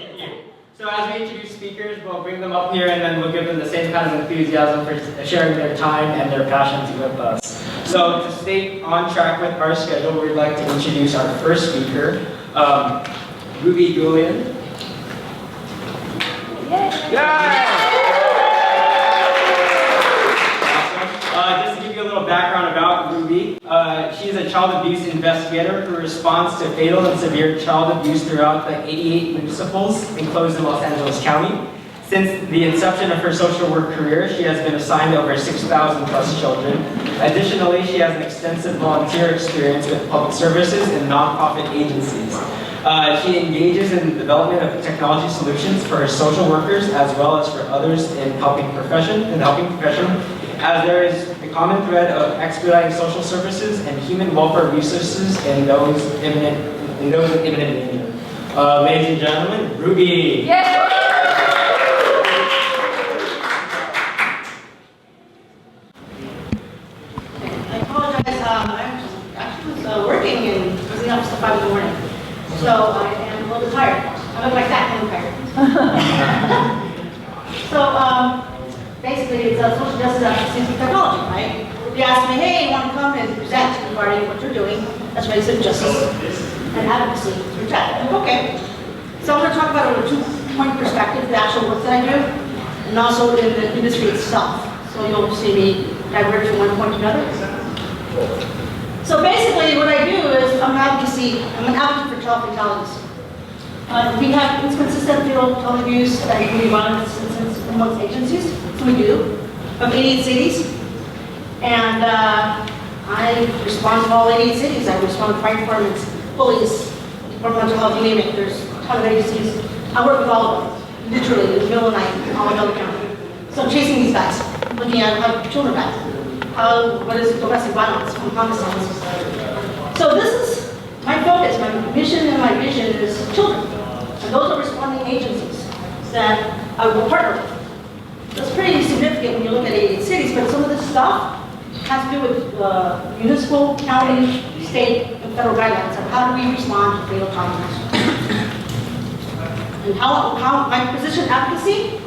Thank you. So as we introduce speakers, we'll bring them up here and then we'll give them the same kind of enthusiasm for sharing their time and their passions with us. So to stay on track with our schedule, we'd like to introduce our first speaker, Ruby Julian. Yeah! Just to give you a little background about Ruby, she is a child abuse investigator who responds to fatal and severe child abuse throughout the 88 municipals enclosed in Los Angeles County. Since the inception of her social work career, she has been assigned to over 6,000 plus children. Additionally, she has an extensive volunteer experience with public services and nonprofit agencies. She engages in the development of technology solutions for her social workers as well as for others in the helping profession, as there is a common thread of expediting social services and human welfare resources in those in imminent danger. Ladies and gentlemen, Ruby. Yay! I apologize. I actually was working and was in the office at 5 in the morning, so I am a little bit tired. I look like that kind of tired. So. Basically, it's a social justice advocacy through technology, right? If you ask me, hey, you want to come and present regarding what you're doing, that's racial justice and advocacy through tech. Okay. So I'm going to talk about it from a two-point perspective, the actual work that I do, and also in the industry itself. So you'll see me diverge from one point to another. So basically, what I do is I'm an advocate for child fatalities. We have inconsistent fatal child abuse and community violence incidents amongst agencies. We do, of 88 cities, and I respond to all 88 cities. I respond to fire departments, police, departmental health, you name it. There's a ton of agencies. I work with all of them, literally, in the middle of the night, all in Delaware County. So I'm chasing these guys, looking at how children die, what is domestic violence, homicides. So this is my focus, my mission and my vision is children, and those are responding agencies that I will partner with. That's pretty significant when you look at 88 cities, but some of this stuff has to do with municipal, county, state, and federal guidelines on how do we respond to fatal child abuse. And how my position advocacy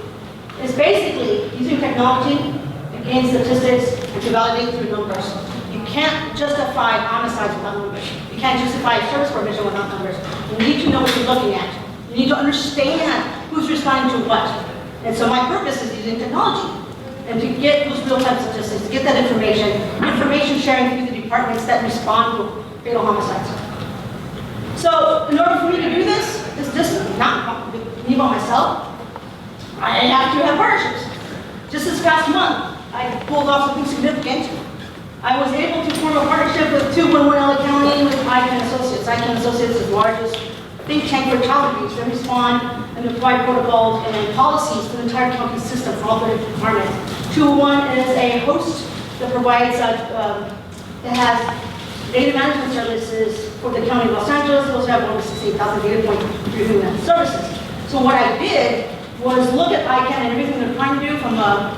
is basically using technology to gain statistics and to validate through numbers. You can't justify homicides without numbers. You can't justify service provision without numbers. You need to know what you're looking at. You need to understand who's responding to what. And so my purpose is using technology and to get those real-time statistics, to get that information sharing through the departments that respond to fatal homicides. So in order for me to do this, it's just not me by myself. I have to have partnerships. Just this past month, I pulled off something significant. I was able to form a partnership with 211 LA County with ICANN Associates. ICANN Associates is the largest think tank for child abuse. They respond and provide protocols and policies for the entire county system for all the departments. 201 is a host that provides, that has data management services for the county of Los Angeles. We also have over 68,000 data points through that services. So what I did was look at ICANN and everything they're trying to do from the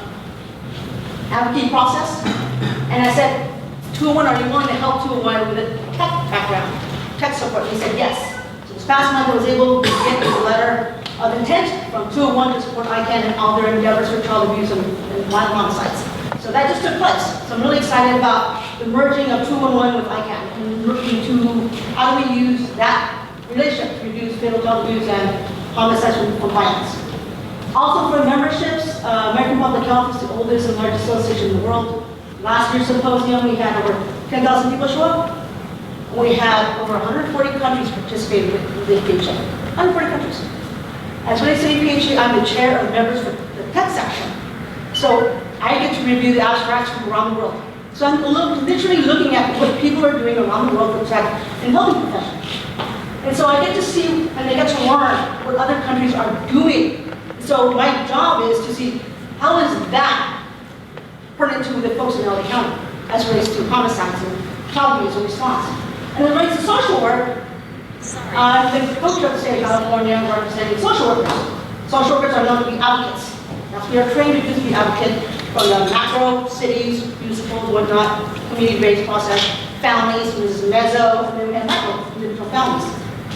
advocacy process. And I said, 201, are you willing to help 201 with a tech background, tech support? He said, yes. This past month, I was able to get a letter of intent from 201 to support ICANN and all their endeavors for child abuse and violent homicides. So that just took place. So I'm really excited about the merging of 211 with ICANN and looking to how do we use that relationship to reduce fatal child abuse and homicides from violence. Also for memberships, American Public Health is the oldest and largest association in the world. Last year's symposium, we had over 10,000 people show up. We had over 140 countries participating with the PHA. 140 countries. As when I say PHA, I'm the chair of members for the tech section. So I get to review the abstracts from around the world. So I'm literally looking at what people are doing around the world for tech and helping professionals. And so I get to see and I get to learn what other countries are doing. So my job is to see how is that pertinent to the folks in LA County as relates to homicides and child abuse and response. And then relates to social work, I'm the coach of the state of California representing social workers. Social workers are known to be advocates. That's we are trained to be advocates from the macro cities, municipals, whatnot, community-based process, families, Mrs. Mezzo, and macro individual families.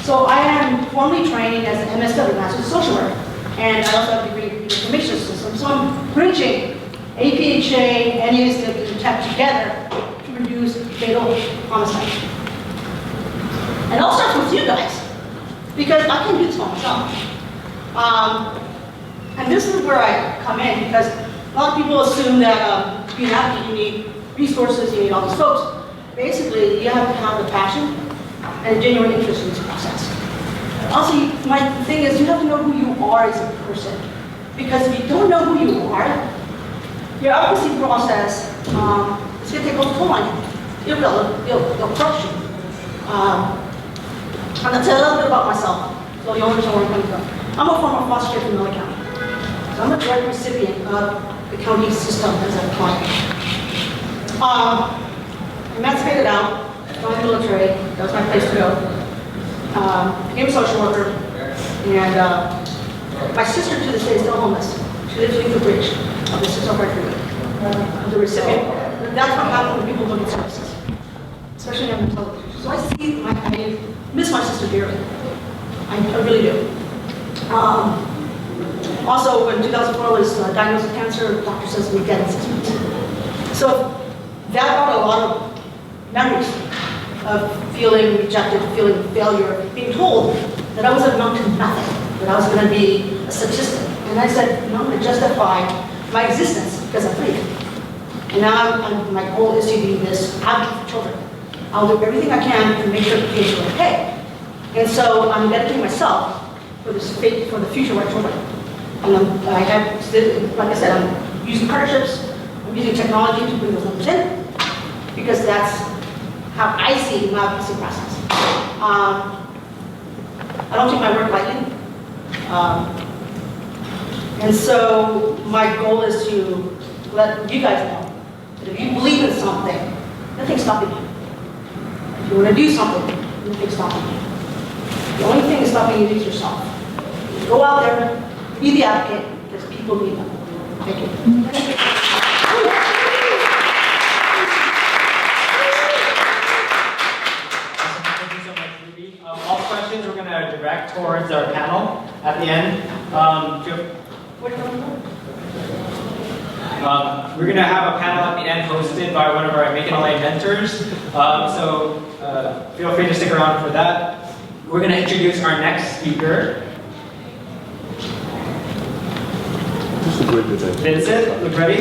So I am formally training as an MSW, Master of Social Work, and I also have a degree in information systems. So I'm bridging APHA and USW and TAP together to reduce fatal homicide. And I'll start with you guys, because I can do this by myself. And this is where I come in, because a lot of people assume that to be an athlete, you need resources, you need all these folks. Basically, you have to have the passion and a genuine interest in this process. Also, my thing is, you have to know who you are as a person. Because if you don't know who you are, your advocacy process is going to take a toll on you. It'll crush you. I'm going to tell you a little bit about myself, so you'll understand where I'm coming from. I'm a former foster care from Miller County. So I'm a direct recipient of the county system as a client. Emancipated out, joined the military, that was my place to go. Became a social worker, and my sister to this day is still homeless. She lives beneath the bridge of the 605 freeway, the recipient. That's what happens when people look at services, especially on the television. So I miss my sister dearly. I really do. Also, when 2004 was diagnosed with cancer, the doctor says we'd dead in 6 months. So that brought a lot of memories of feeling rejected, feeling failure, being told that I was amount to nothing, that I was going to be a statistic. And I said, no, I'm going to justify my existence because I'm free. And now my goal is to be this advocate for children. I'll do everything I can to make sure the kids are okay. And so I'm dedicating myself for the future of our children. And I have, like I said, I'm using partnerships, I'm using technology to bring those numbers in, because that's how I see my advocacy process. I don't take my work lightly. And so my goal is to let you guys know that if you believe in something, nothing's stopping you. If you want to do something, nothing's stopping you. The only thing that's stopping you is yourself. Go out there, be the advocate, because people need them. Thank you. Thank you so much, Ruby. All questions we're going to direct towards our panel at the end. We're going to have a panel at the end hosted by one of our Make It LA mentors. So feel free to stick around for that. We're going to introduce our next speaker. Vincent Libretti.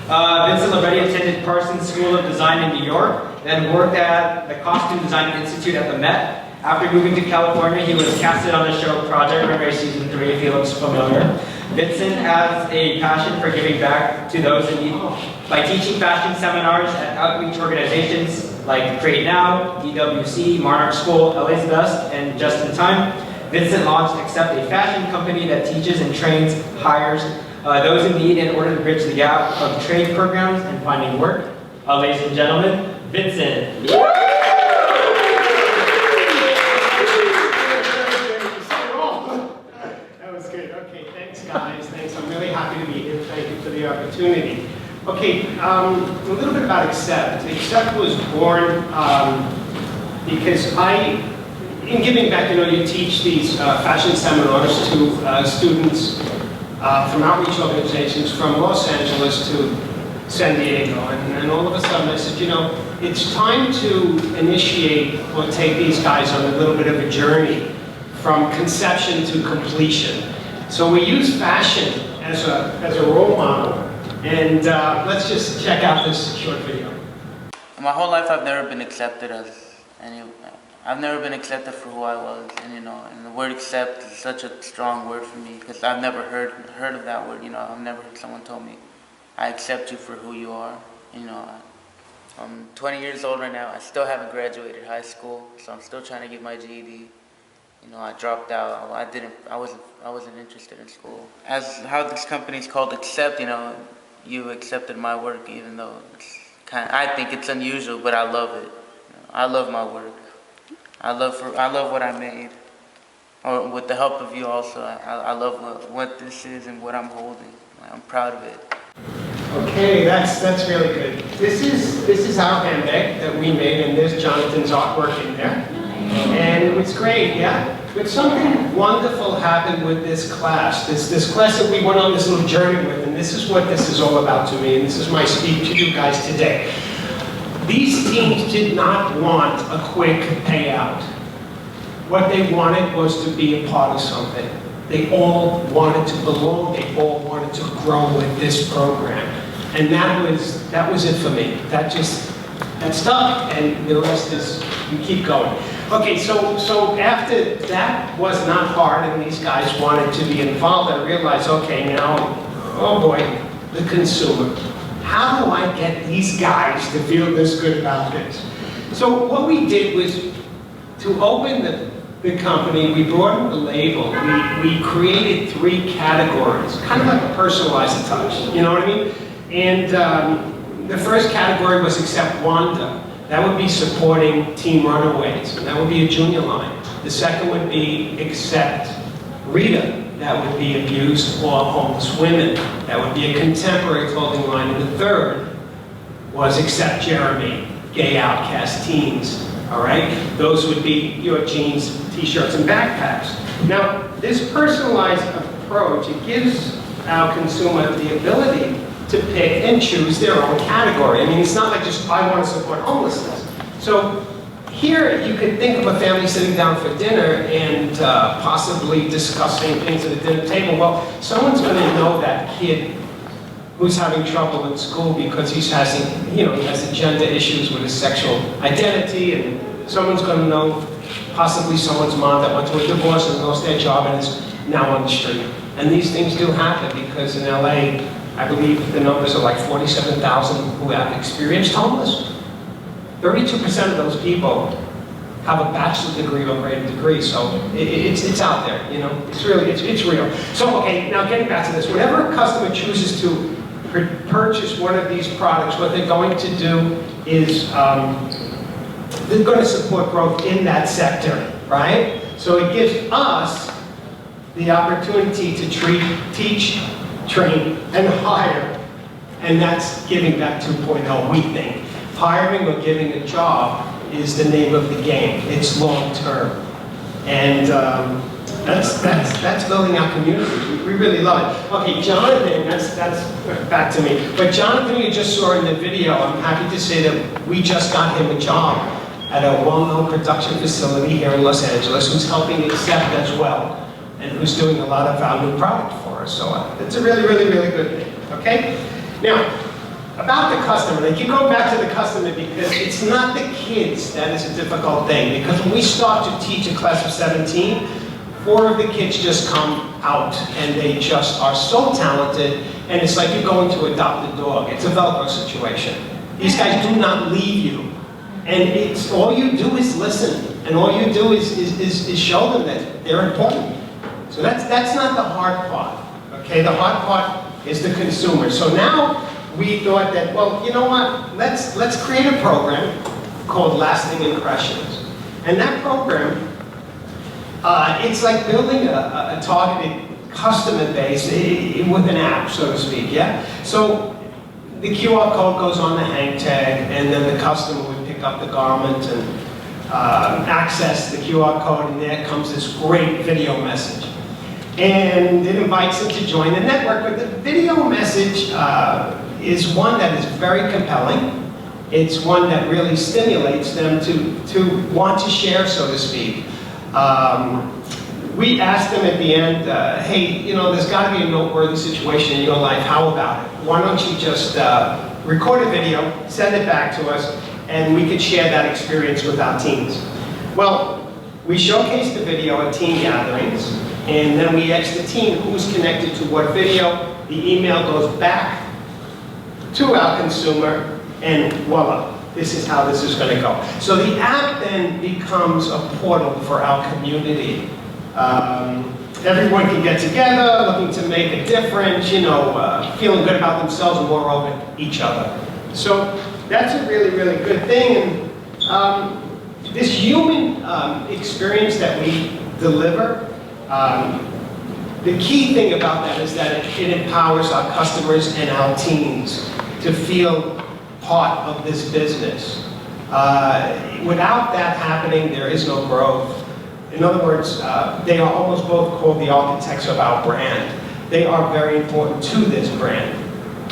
Vincent Libretti attended Parsons School of Design in New York, then worked at the Costume Design Institute at the Met. After moving to California, he was casted on the show Project Runway Season 3, if he looks familiar. Vincent has a passion for giving back to those in need by teaching fashion seminars at outreach organizations like Create Now, DWC, Monarch School, LA's Best, and Just in Time. Vincent launched Accept, a fashion company that teaches and trains, hires those in need in order to bridge the gap of trade programs and finding work. Ladies and gentlemen, Vincent. That was good. Okay, thanks guys. Thanks. I'm really happy to be here. Thank you for the opportunity. Okay, a little bit about Accept. Accept was born because in giving back, you teach these fashion seminars to students from outreach organizations from Los Angeles to San Diego. And all of a sudden I said, it's time to initiate or take these guys on a little bit of a journey from conception to completion. So we use fashion as a role model. And let's just check out this short video. My whole life I've never been accepted as any. I've never been accepted for who I was, and and the word accept is such a strong word for me because I've never heard of that word. I've never heard someone told me, I accept you for who you are. I'm 20 years old right now. I still haven't graduated high school, so I'm still trying to get my GED. I dropped out. I wasn't interested in school. As how this company's called Accept, you accepted my work, even though it's I think it's unusual, but I love it. I love my work. I love what I made. Or with the help of you also, I love what this is and what I'm holding. I'm proud of it. Okay, that's really good. This is our handbag that we made, and there's Jonathan's artwork in there. And it's great, yeah? But something wonderful happened with this class. This class that we went on this little journey with, and this is what this is all about to me, and this is my speech to you guys today. These teams did not want a quick payout. What they wanted was to be a part of something. They all wanted to belong. They all wanted to grow with this program. And that was it for me. That stuck, and the rest is, we keep going. Okay, so after that was not hard, and these guys wanted to be involved, I realized, okay, now, oh boy, the consumer. How do I get these guys to feel this good about this? So what we did was to open the company, we brought in the label, we created 3 categories, kind of like a personalized touch, you know what I mean? And the first category was Accept Wanda. That would be supporting teen runaways, and that would be a junior line. The second would be Accept Rita. That would be abused or homeless women. That would be a contemporary clothing line. And the third was Accept Jeremy, gay outcast teens. All right? Those would be your jeans, t-shirts, and backpacks. Now, this personalized approach, it gives our consumer the ability to pick and choose their own category. I mean, it's not like just, I want to support homelessness. So here, you could think of a family sitting down for dinner and possibly discussing things at the dinner table. Well, someone's going to know that kid who's having trouble in school because he has agenda issues with his sexual identity, and someone's going to know possibly someone's mom that went through a divorce and lost their job and is now on the street. And these things do happen because in LA, I believe the numbers are like 47,000 who have experienced homeless. 32% of those people have a bachelor's degree or greater degree, so it's out there, you know, it's real. So, okay, now getting back to this, whenever a customer chooses to purchase one of these products, what they're going to do is they're going to support growth in that sector, right? So it gives us the opportunity to teach, train, and hire, and that's giving back 2.0, we think. Hiring or giving a job is the name of the game. It's long term. And that's building our communities. We really love it. Okay, Jonathan, that's back to me. But Jonathan, you just saw in the video, I'm happy to say that we just got him a job at a well-known production facility here in Los Angeles who's helping Accept as well, and who's doing a lot of our new product for us. So it's a really, really, really good thing, okay? Now, about the customer, they keep going back to the customer because it's not the kids that is a difficult thing. Because when we start to teach a class of 17, 4 of the kids just come out and they just are so talented, and it's like you're going to adopt a dog. It's a Velcro situation. These guys do not leave you. And it's all you do is listen, and all you do is show them that they're important. So that's not the hard part, okay? The hard part is the consumer. So now we thought that, well, you know what? Let's create a program called Lasting Impressions. And that program, it's like building a targeted customer base with an app, so to speak, yeah? So the QR code goes on the hang tag, and then the customer would pick up the garment and access the QR code, and there comes this great video message. And it invites them to join the network, but the video message is one that is very compelling. It's one that really stimulates them to want to share, so to speak. We asked them at the end, hey, you know, there's got to be a noteworthy situation in your life. How about it? Why don't you just record a video, send it back to us, and we could share that experience with our teens. Well, we showcased the video at teen gatherings, and then we asked the teen who's connected to what video. The email goes back to our consumer, and voila, this is how this is going to go. So the app then becomes a portal for our community. Everyone can get together, looking to make a difference, you know, feeling good about themselves and moreover, each other. So that's a really, really good thing. And this human experience that we deliver, the key thing about that is that it empowers our customers and our teams to feel part of this business. Without that happening, there is no growth. In other words, they are almost both called the architects of our brand. They are very important to this brand.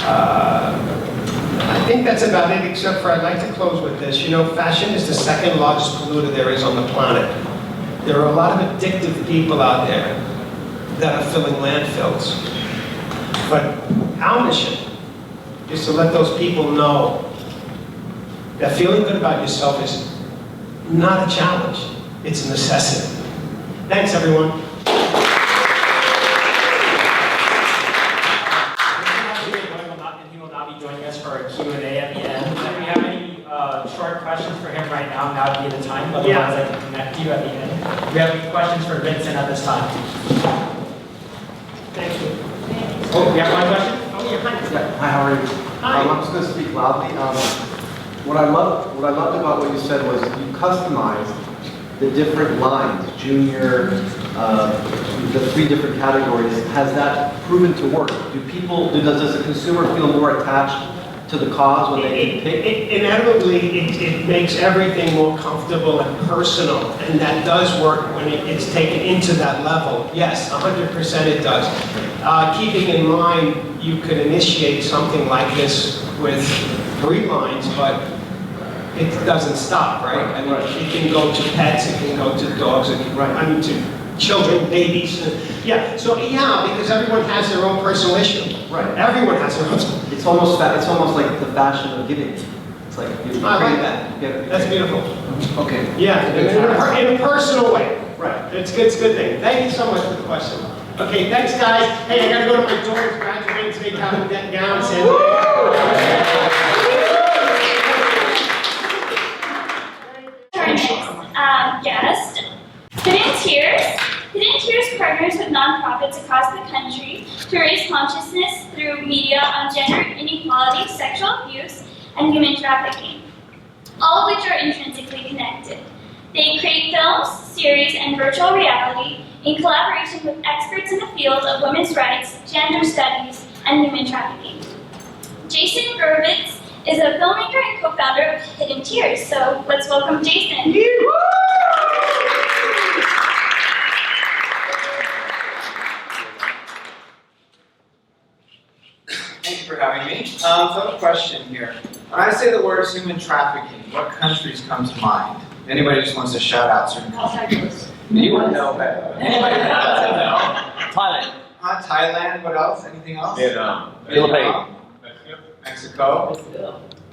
I think that's about it, except for I'd like to close with this. You know, fashion is the second largest polluter there is on the planet. There are a lot of addictive people out there that are filling landfills. But our mission is to let those people know that feeling good about yourself is not a challenge, it's a necessity. Thanks, everyone. He will not be joining us for a Q&A at the end. If we have any short questions for him right now, now would be the time. Otherwise, I can connect you at the end. Do we have any questions for Vincent at this time? Thank you. Oh, we have one question? Oh, yeah, hi. Yeah, hi, how are you? Hi. I'm just going to speak loudly. What I loved about what you said was you customized the different lines, junior, the 3 different categories. Has that proven to work? Does the consumer feel more attached to the cause when they can pick? Inevitably, it makes everything more comfortable and personal, and that does work when it's taken into that level. Yes, 100% it does. Keeping in mind, you could initiate something like this with 3 lines, but it doesn't stop, right? I mean, it can go to pets, it can go to dogs, I mean, to children, babies. Yeah, so yeah, because everyone has their own personal issue. Right. Everyone has their own. It's almost like the fashion of giving. It's like I like that. That's beautiful. Okay. Yeah, in a personal way. Right. It's a good thing. Thank you so much for the question. Okay, thanks, guys. Hey, I gotta go to my daughter's graduating today, having that gown sent. Our next guest, Hidden Tears. Hidden Tears partners with nonprofits across the country to raise consciousness through media on gender inequality, sexual abuse, and human trafficking, all of which are intrinsically connected. They create films, series, and virtual reality in collaboration with experts in the field of women's rights, gender studies, and human trafficking. Jason Gurvitz is a filmmaker and co-founder of Hidden Tears, so let's welcome Jason. Thank you for having me. So I have a question here. When I say the words human trafficking, what countries come to mind? Anybody just wants to shout out certain countries? You would know better. Anybody doesn't know? Thailand. Thailand, what else? Anything else? Vietnam. Vietnam. Mexico.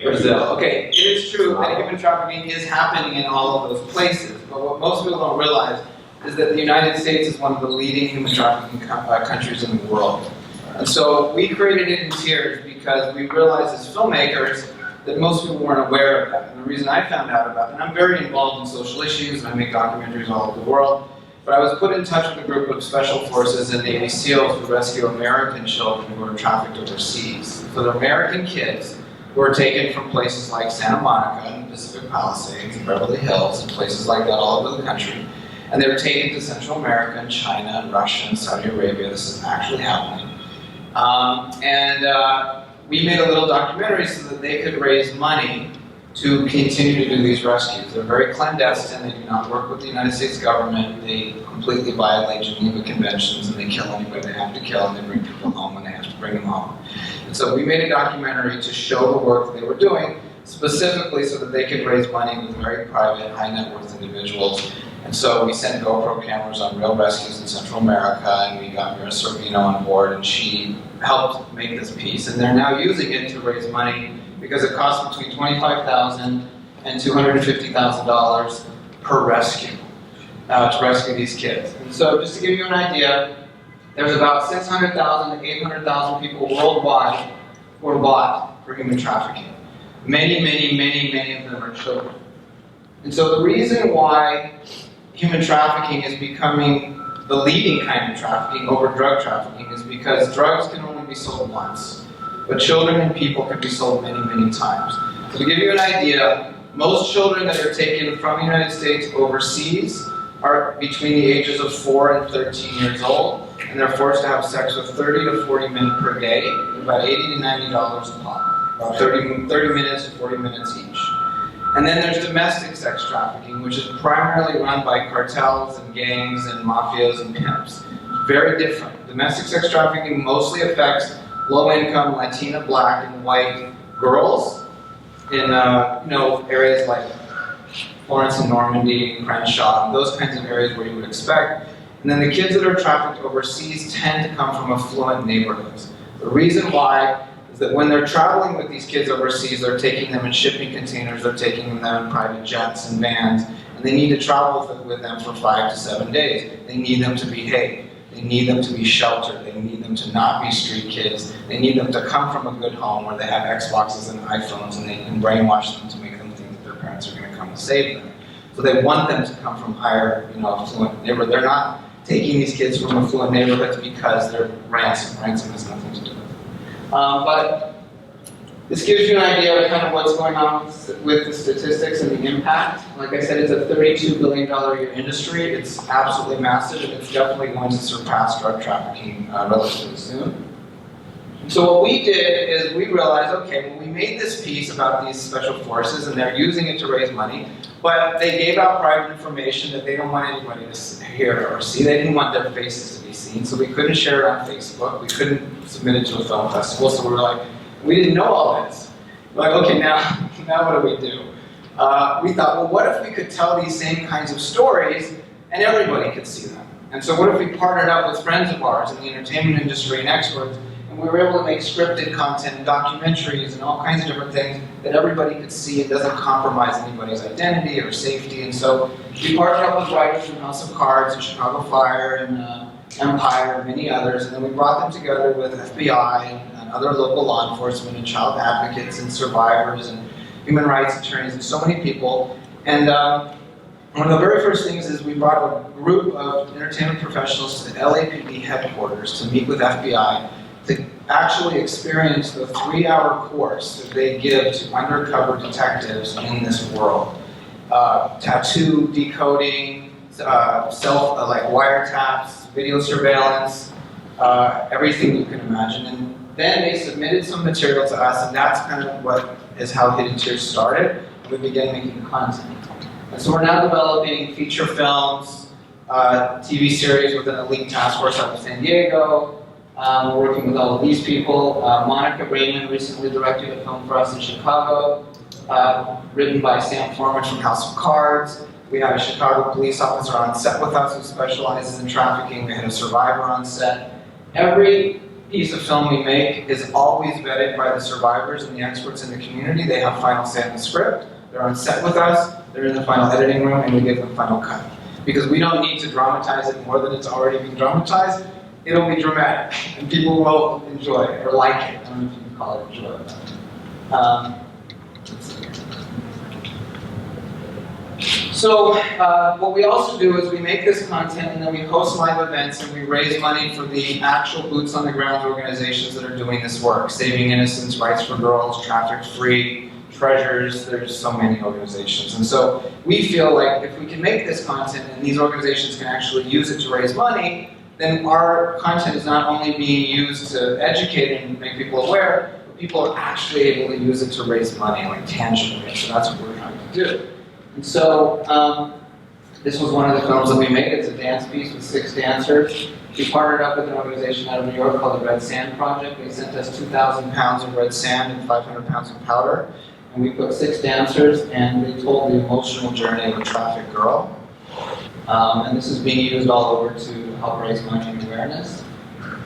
Brazil. Okay, it is true that human trafficking is happening in all of those places, but what most people don't realize is that the United States is one of the leading human trafficking countries in the world. And so we created Hidden Tears because we realized as filmmakers that most people weren't aware of that. And the reason I found out about it, and I'm very involved in social issues, and I make documentaries all over the world, but I was put in touch with a group of special forces and Navy SEALs who rescue American children who are trafficked overseas. So they're American kids who are taken from places like Santa Monica and Pacific Palisades and Beverly Hills and places like that all over the country. And they're taken to Central America and China and Russia and Saudi Arabia. This is actually happening. We made a little documentary so that they could raise money to continue to do these rescues. They're very clandestine, they do not work with the United States government, they completely violate Geneva Conventions, and they kill anybody they have to kill, and they bring people home when they have to bring them home. And so we made a documentary to show the work they were doing, specifically so that they could raise money with very private, high net worth individuals. And so we sent GoPro cameras on real rescues in Central America, and we got Mira Sorvino on board, and she helped make this piece. And they're now using it to raise money because it costs between $25,000 and $250,000 per rescue to rescue these kids. And so just to give you an idea, there's about 600,000 to 800,000 people worldwide who are bought for human trafficking. Many of them are children. And so the reason why human trafficking is becoming the leading kind of trafficking over drug trafficking is because drugs can only be sold once, but children and people can be sold many times. So to give you an idea, most children that are taken from the United States overseas are between the ages of 4 and 13 years old, and they're forced to have sex with 30 to 40 men per day, about $80 to $90 a pop, about 30 minutes to 40 minutes each. And then there's domestic sex trafficking, which is primarily run by cartels and gangs and mafias and pimps. Very different. Domestic sex trafficking mostly affects low-income Latina, Black, and white girls in areas like Florence and Normandy, Crenshaw, those kinds of areas where you would expect. And then the kids that are trafficked overseas tend to come from affluent neighborhoods. The reason why is that when they're traveling with these kids overseas, they're taking them in shipping containers, they're taking them in private jets and vans, and they need to travel with them for 5 to 7 days. They need them to behave. They need them to be sheltered. They need them to not be street kids. They need them to come from a good home where they have Xboxes and iPhones, and they can brainwash them to make them think that their parents are going to come and save them. So they want them to come from higher, affluent neighborhoods. They're not taking these kids from affluent neighborhoods because they're ransom. Ransom has nothing to do with it. But this gives you an idea of kind of what's going on with the statistics and the impact. Like I said, it's a $32 billion a year industry. It's absolutely massive, and it's definitely going to surpass drug trafficking relatively soon. So what we did is we realized, okay, well, we made this piece about these special forces, and they're using it to raise money, but they gave out private information that they don't want anybody to hear or see. They didn't want their faces to be seen, so we couldn't share it on Facebook. We couldn't submit it to a film festival, so we were like, we didn't know all this. We're like, okay, now what do we do? We thought, well, what if we could tell these same kinds of stories and everybody could see them? And so what if we partnered up with friends of ours in the entertainment industry and experts, and we were able to make scripted content and documentaries and all kinds of different things that everybody could see. It doesn't compromise anybody's identity or safety. And so we partnered up with writers from House of Cards and Chicago Fire and Empire and many others, and then we brought them together with FBI and other local law enforcement and child advocates and survivors and human rights attorneys and so many people. And one of the very first things is we brought a group of entertainment professionals to the LAPD headquarters to meet with FBI to actually experience the 3-hour course that they give to undercover detectives in this world. Tattoo decoding, like wiretaps, video surveillance, everything you can imagine. And then they submitted some material to us, and that's kind of how Hidden Tears started. And we began making content. And so we're now developing feature films, TV series with an elite task force out of San Diego. We're working with all of these people. Monica Raymond recently directed a film for us in Chicago, written by Sam Foreman from House of Cards. We have a Chicago police officer on set with us who specializes in trafficking. We had a survivor on set. Every piece of film we make is always vetted by the survivors and the experts in the community. They have final say in the script. They're on set with us. They're in the final editing room, and we give them final cut. Because we don't need to dramatize it more than it's already been dramatized. It'll be dramatic, and people will enjoy it, or like it. I don't know if you can call it enjoy it. Let's see here. So what we also do is we make this content, and then we host live events, and we raise money for the actual boots on the ground organizations that are doing this work. Saving Innocence, Rights for Girls, Traffic Free, Treasures, there's so many organizations. And so we feel like if we can make this content and these organizations can actually use it to raise money, then our content is not only being used to educate and make people aware, but people are actually able to use it to raise money, like tangibly. So that's what we're trying to do. And so this was one of the films that we made. It's a dance piece with 6 dancers. We partnered up with an organization out of New York called the Red Sand Project. They sent us 2,000 pounds of red sand and 500 pounds of powder. And we put 6 dancers, and they told the emotional journey of a trafficked girl. And this is being used all over to help raise money and awareness.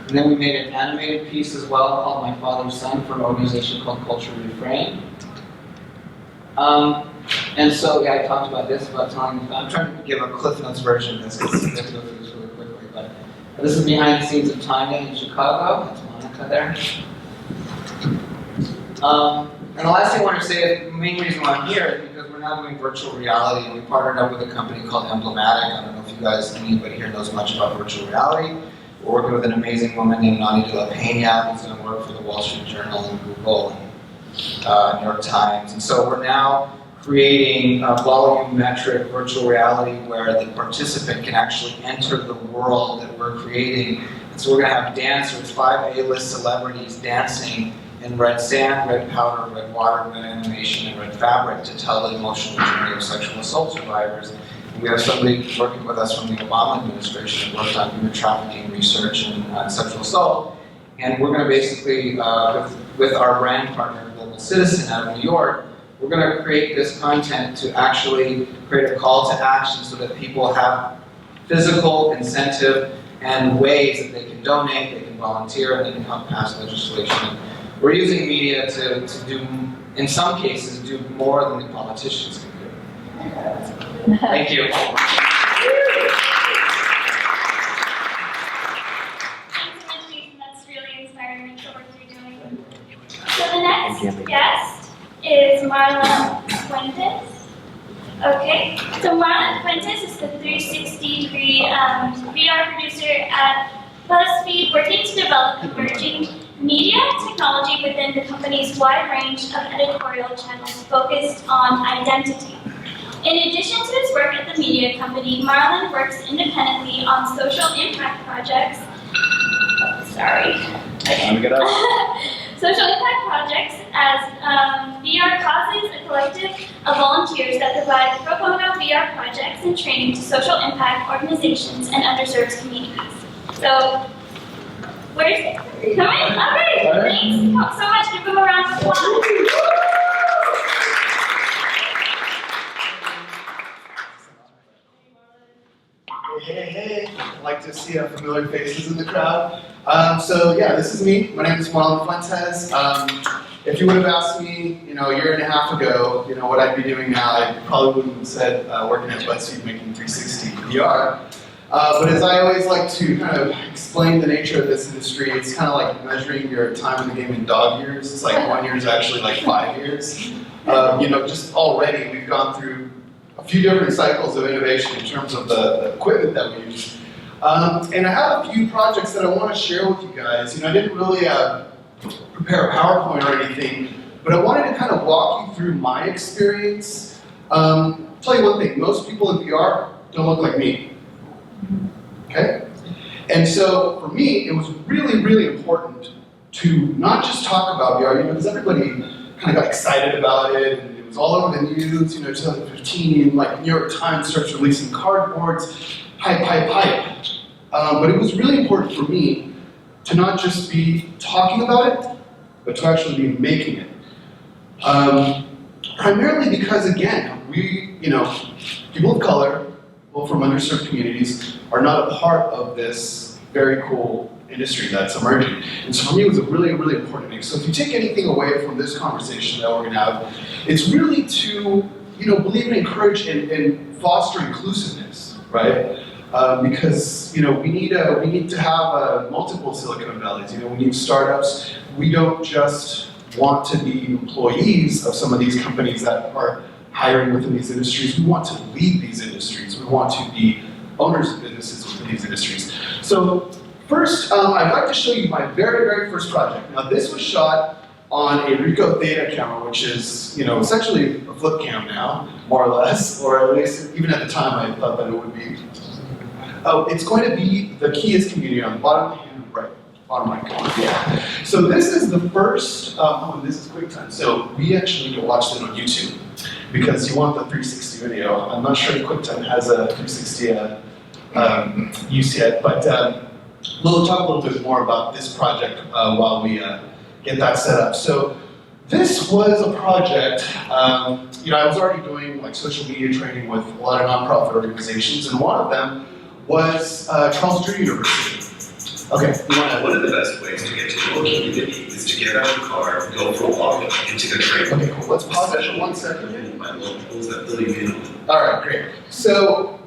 And then we made an animated piece as well called My Father's Son for an organization called Culture Refrain. And so, yeah, I talked about this, about telling, I'm trying to give a Cliff Notes version of this because I'm going to go through this really quickly. But this is behind the scenes of Tanya in Chicago. That's Monica there. And the last thing I want to say is the main reason why I'm here is because we're now doing virtual reality, and we partnered up with a company called Emblematic. I don't know if you guys, anybody here knows much about virtual reality. We're working with an amazing woman named Nani de la Peña, who's going to work for the Wall Street Journal and Google and New York Times. And so we're now creating a volumetric virtual reality where the participant can actually enter the world that we're creating. And so we're going to have dancers, 5 A-list celebrities dancing in red sand, red powder, red water, red animation, and red fabric to tell the emotional journey of sexual assault survivors. And we have somebody working with us from the Obama administration that worked on human trafficking research and sexual assault. And we're going to basically, with our brand partner, Global Citizen out of New York, we're going to create this content to actually create a call to action so that people have physical incentive and ways that they can donate, they can volunteer, and they can help pass legislation. We're using media to do, in some cases, do more than the politicians can do. Thank you. Thanks so much, Jason. That's really inspiring, the work you're doing. So the next guest is Marla Fuentes. Okay, so Marla Fuentes is the 360-degree VR producer at BuzzFeed, working to develop emerging media technology within the company's wide range of editorial channels focused on identity. In addition to his work at the media company, Marlon works independently on social impact projects. Social impact projects as VR Causes, a collective of volunteers that provide pro bono VR projects and training to social impact organizations and underserved communities. So, where's it? Come in. All right. Thanks so much. Give them a round of applause. Hey, I like to see familiar faces in the crowd. So yeah, this is me. My name is Marlon Fuentes. If you would have asked me, a year and a half ago, what I'd be doing now, I probably wouldn't have said working at BuzzFeed making 360 VR. But as I always like to kind of explain the nature of this industry, it's kind of like measuring your time in the game in dog years. It's like 1 year is actually like 5 years. Just already we've gone through a few different cycles of innovation in terms of the equipment that we use. And I have a few projects that I want to share with you guys. I didn't really prepare a PowerPoint or anything, but I wanted to kind of walk you through my experience. Tell you one thing, most people in VR don't look like me. Okay? And so for me, it was really, really important to not just talk about VR, because everybody kind of got excited about it, and it was all over the news, 2015, like New York Times starts releasing cardboards, hype. But it was really important for me to not just be talking about it, but to actually be making it. Primarily because, again, we, people of color, people from underserved communities, are not a part of this very cool industry that's emerging. And so for me, it was a really, really important thing. So if you take anything away from this conversation that we're going to have, it's really to, believe and encourage and foster inclusiveness, right? Because we need to have multiple Silicon Valleys. We need startups. We don't just want to be employees of some of these companies that are hiring within these industries. We want to lead these industries. We want to be owners of businesses within these industries. So first, I'd like to show you my very, very first project. Now this was shot on a Ricoh Theta camera, which is, essentially a flip cam now, more or less, or at least even at the time I thought that it would be. It's going to be the Kias community on the bottom hand right, bottom right corner. Yeah. So this is the first, this is QuickTime. So we actually need to watch this on YouTube because you want the 360 video. I'm not sure if QuickTime has a 360 use yet, but we'll talk a little bit more about this project while we get that set up. So this was a project, I was already doing like social media training with a lot of nonprofit organizations, and one of them was Charles Drew University. Okay. One of the best ways to get to know a community is to get out of the car, go for a walk into the train. Okay, cool. Let's pause that for 1 second. My locals that really mean. All right, great. So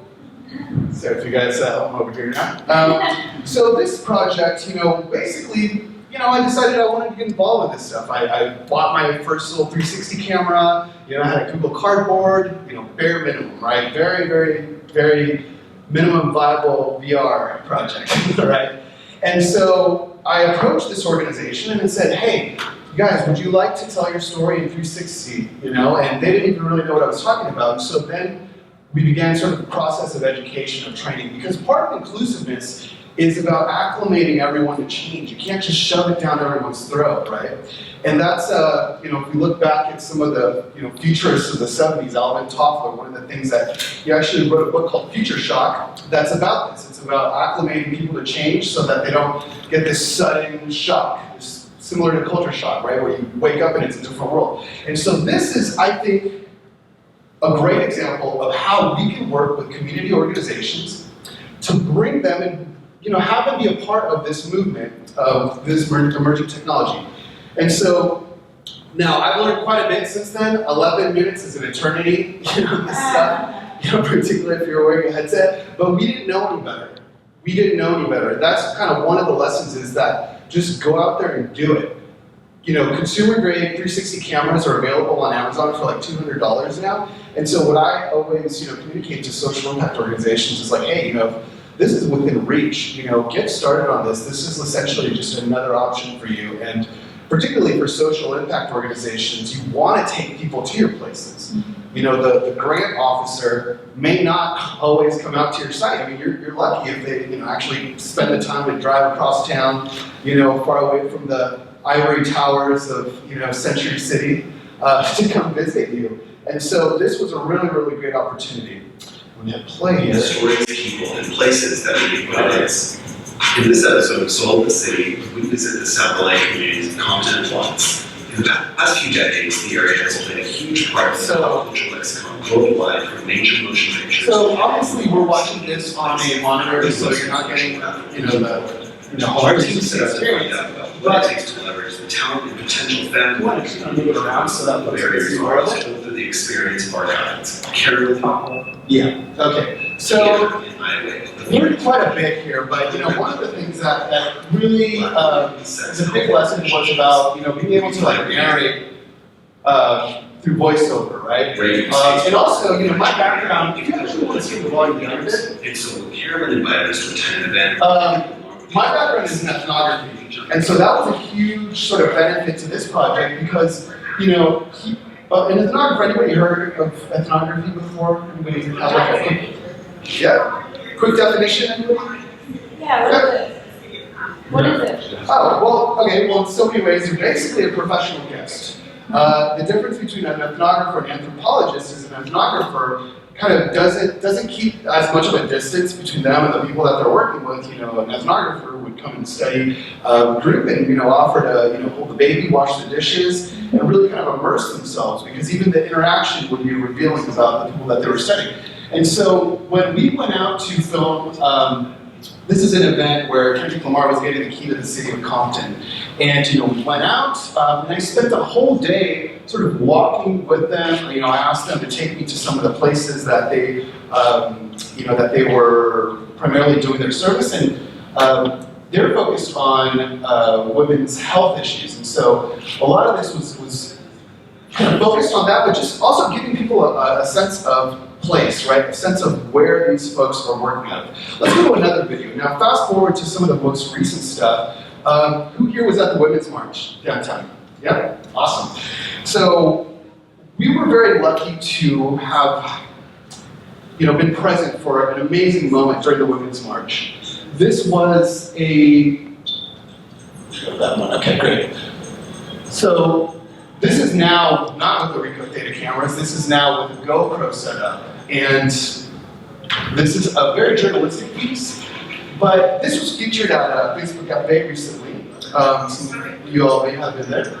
if you guys, I'm over here now. So this project, basically, I decided I wanted to get involved with this stuff. I bought my first little 360 camera. I had a Google Cardboard. Bare minimum, right? Very, very, very minimum viable VR project, right? And so I approached this organization and said, hey, you guys, would you like to tell your story in 360? And they didn't even really know what I was talking about. So then we began sort of the process of education, of training, because part of inclusiveness is about acclimating everyone to change. You can't just shove it down everyone's throat, right? And that's, if we look back at some of the, futurists of the 70s, Alvin Toffler, one of the things that he actually wrote a book called Future Shock that's about this. It's about acclimating people to change so that they don't get this sudden shock. It's similar to culture shock, right? Where you wake up and it's a different world. And so this is, I think, a great example of how we can work with community organizations to bring them and have them be a part of this movement of this emerging technology. And so now I've learned quite a bit since then. 11 minutes is an eternity, this stuff, particularly if you're wearing a headset. But we didn't know any better. We didn't know any better. That's kind of one of the lessons, is that just go out there and do it. Consumer grade 360 cameras are available on Amazon for like $200 now. And so what I always, communicate to social impact organizations is like, hey, this is within reach. Get started on this. This is essentially just another option for you. And particularly for social impact organizations, you want to take people to your places. The grant officer may not always come out to your site. I mean, you're lucky if they, actually spend the time to drive across town, far away from the ivory towers of, Century City to come visit you. And so this was a really, really great opportunity. When you play The stories, people, and places that we put in this. In this episode of Soul of the City, we visit the South LA communities of Compton and Florence. In the past few decades, the area has played a huge part in the pop culture lexicon worldwide, from nature motion pictures. So obviously we're watching this on a monitor, so you're not getting, the whole artistic experience. What it takes to leverage the talent and potential family around so that barriers are told through the experience of our guides. Carolyn, Yeah. Okay. So we learned quite a bit here, but one of the things that really is a big lesson was about being able to narrate through voiceover, right? And also my background. If you actually want to see the volume down a bit. And so Carolyn invited us to attend an event. My background is in ethnography, and so that was a huge sort of benefit to this project because in ethnography, anybody heard of ethnography before? Anybody have Yeah? Quick definition, anybody? Yeah, what is it? What is it? Oh, well, okay, well, in so many ways, you're basically a professional guest. The difference between an ethnographer and an anthropologist is an ethnographer kind of doesn't keep as much of a distance between them and the people that they're working with. An ethnographer would come and study a group and offer to hold the baby, wash the dishes, and really kind of immerse themselves, because even the interaction would be revealing about the people that they were studying. And so when we went out to film, this is an event where Kendrick Lamar was getting the key to the city of Compton. And we went out, and I spent the whole day sort of walking with them. I asked them to take me to some of the places that they, that they were primarily doing their service, and they're focused on women's health issues. And so a lot of this was kind of focused on that, but just also giving people a sense of place, right? A sense of where these folks are working at. Let's go to another video. Now, fast forward to some of the most recent stuff. Who here was at the Women's March downtown? Yeah? Awesome. So, we were very lucky to have, been present for an amazing moment during the Women's March. This was that one, okay, great. So, this is now not with the Ricoh Theta cameras, this is now with a GoPro setup. And this is a very journalistic piece, but this was featured at Facebook Cafe recently. You all may have been there.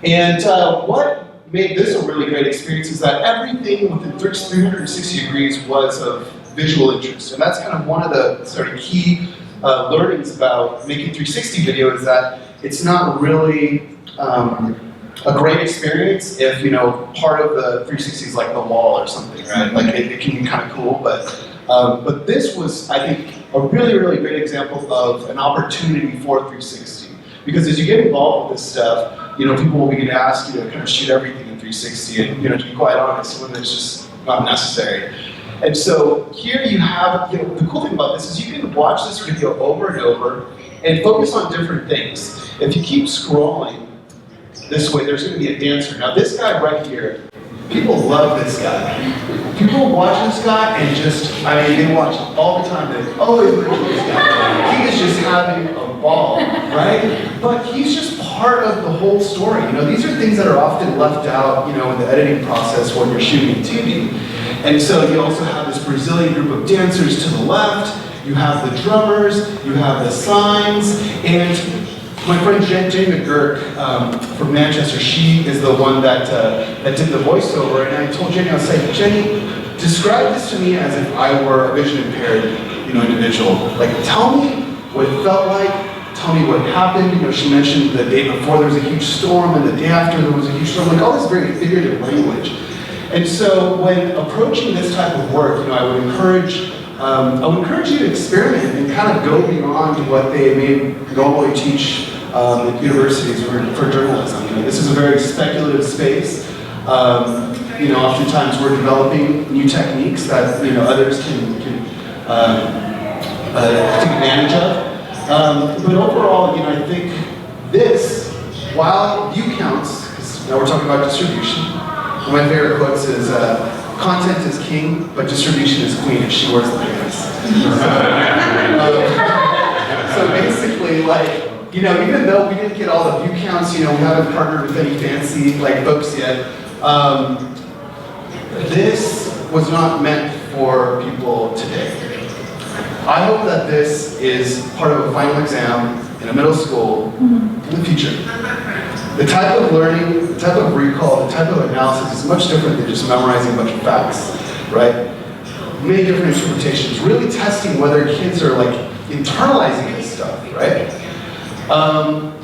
And what made this a really great experience is that everything within 360 degrees was of visual interest. And that's kind of one of the sort of key learnings about making 360 video, is that it's not really a great experience if, part of the 360 is like the wall or something, right? Like it can be kind of cool, but this was, I think, a really, really great example of an opportunity for 360. Because as you get involved with this stuff, people will begin to ask you to kind of shoot everything in 360, and, to be quite honest, when it's just not necessary. And so here you have, the cool thing about this is you can watch this video over and over and focus on different things. If you keep scrolling this way, there's going to be a dancer. Now this guy right here People love this guy. People watch this guy and just, I mean, they watch all the time. They always look at this guy. He is just having a ball, right? But he's just part of the whole story. You know, these are things that are often left out, you know, in the editing process when you're shooting TV. And so you also have this Brazilian group of dancers to the left. You have the drummers, you have the signs, and my friend Jenny McGurk from Manchester, she is the one that did the voiceover, and I told Jenny, I was like, Jenny, describe this to me as if I were a vision impaired, you know, individual. Like, tell me what it felt like, tell me what happened. You know, she mentioned the day before there was a huge storm, and the day after there was a huge storm, like all this very figurative language. And so when approaching this type of work, you know, I would encourage you to experiment and kind of go beyond what they may normally teach at universities for journalism. You know, this is a very speculative space. You know, oftentimes we're developing new techniques that, you know, others can take advantage of. But overall, you know, I think this, while view counts, because now we're talking about distribution. One of my favorite quotes is, content is king, but distribution is queen if she wears the pants. So basically, like, you know, even though we didn't get all the view counts, you know, we haven't partnered with any fancy, like, folks yet, this was not meant for people today. I hope that this is part of a final exam in a middle school in the future. The type of learning, the type of recall, the type of analysis is much different than just memorizing a bunch of facts, right? Many different interpretations, really testing whether kids are like internalizing this stuff, right?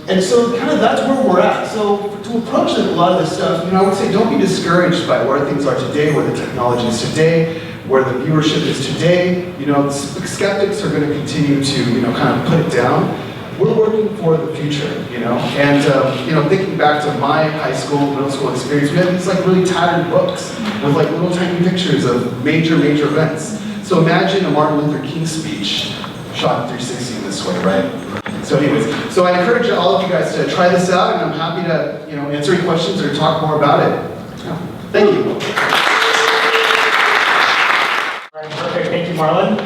And so kind of that's where we're at. So to approach a lot of this stuff, you know, I would say don't be discouraged by where things are today, where the technology is today, where the viewership is today. You know, skeptics are going to continue to, you know, kind of put it down. We're working for the future, you know, and you know, thinking back to my high school, middle school experience, we had these like really tattered books with like little tiny pictures of major events. So imagine a Martin Luther King speech shot in 360 in this way, right? So anyways, so I encourage all of you guys to try this out, and I'm happy to, you know, answer any questions or talk more about it. Yeah. Thank you. All right, perfect. Thank you, Marlon.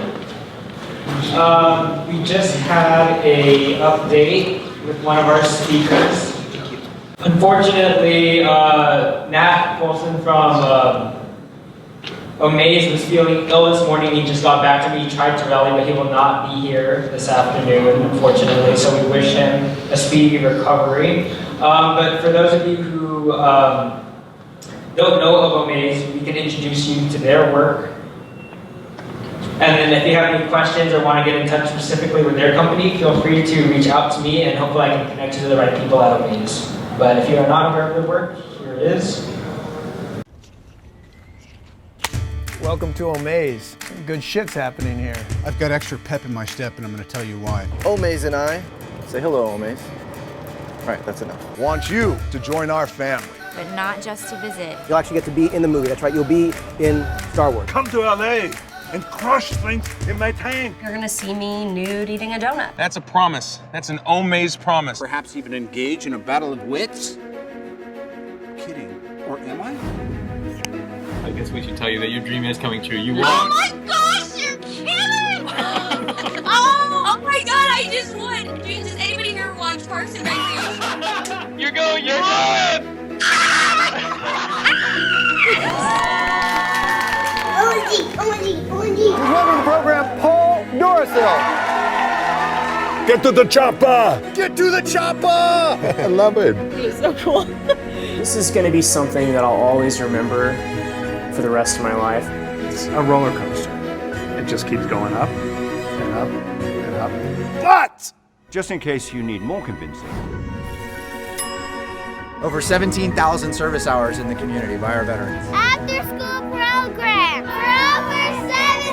We just had a update with one of our speakers. Unfortunately, Nat Wilson from Omaze was feeling ill this morning. He just got back to me. He tried to rally, but he will not be here this afternoon, unfortunately. So we wish him a speedy recovery. But for those of you who don't know of Omaze, we can introduce you to their work. And then if you have any questions or want to get in touch specifically with their company, feel free to reach out to me, and hopefully I can connect you to the right people at Omaze. But if you are not aware of their work, here it is. Welcome to Omaze. Good shit's happening here. I've got extra pep in my step, and I'm going to tell you why. Omaze and I, say hello, Omaze. All right, that's enough. Want you to join our family. But not just to visit. You'll actually get to be in the movie. That's right, you'll be in Star Wars. Come to LA and crush things in my tank. You're gonna see me nude eating a donut. That's a promise. That's an Omaze promise. Perhaps even engage in a battle of wits? Kidding. Or am I? I guess we should tell you that your dream is coming true. You Oh won. my gosh, you're kidding! oh my god, I just won! Does anybody here watch Parks and Recreation? You're going, you're going! Welcome to the program, Paul Dorasil. Get to the chopper! Get to the chopper! I love it. It's so cool. This is going to be something that I'll always remember for the rest of my life. It's a roller coaster. It just keeps going up and up and up. But just in case you need more convincing. Over 17,000 service hours in the community by our veterans. After school program for over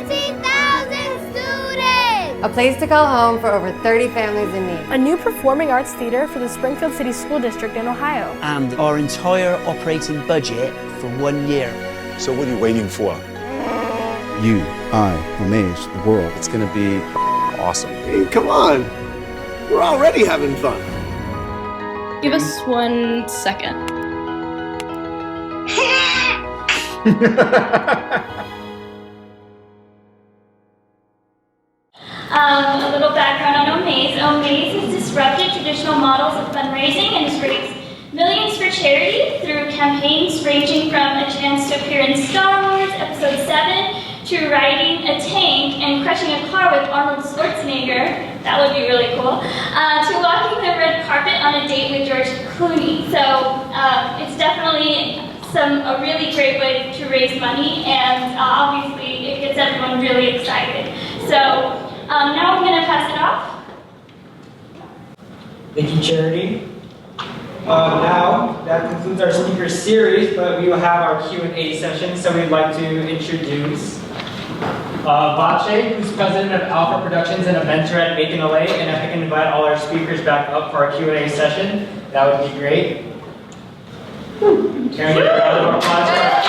17,000 students. A place to call home for over 30 families in need. A new performing arts theater for the Springfield City School District in Ohio. And our entire operating budget for 1 year. So what are you waiting for? You, I, Omaze, the world. It's gonna be awesome. Hey, come on. We're already having fun. Give us 1 second. A little background on Omaze. Omaze has disrupted traditional models of fundraising and has raised millions for charity through campaigns ranging from a chance to appear in Star Wars Episode 7 to riding a tank and crushing a car with Arnold Schwarzenegger, that would be really cool, to walking the red carpet on a date with George Clooney. So it's definitely a really great way to raise money, and obviously it gets everyone really excited. So now I'm going to pass it off. Thank you, Charity. Now, that concludes our speaker series, but we will have our Q&A session, so we'd like to introduce Bache, who's president of Alpha Productions and a mentor at Macon LA, and if I can invite all our speakers back up for our Q&A session, that would be great. Can we get a round of applause for our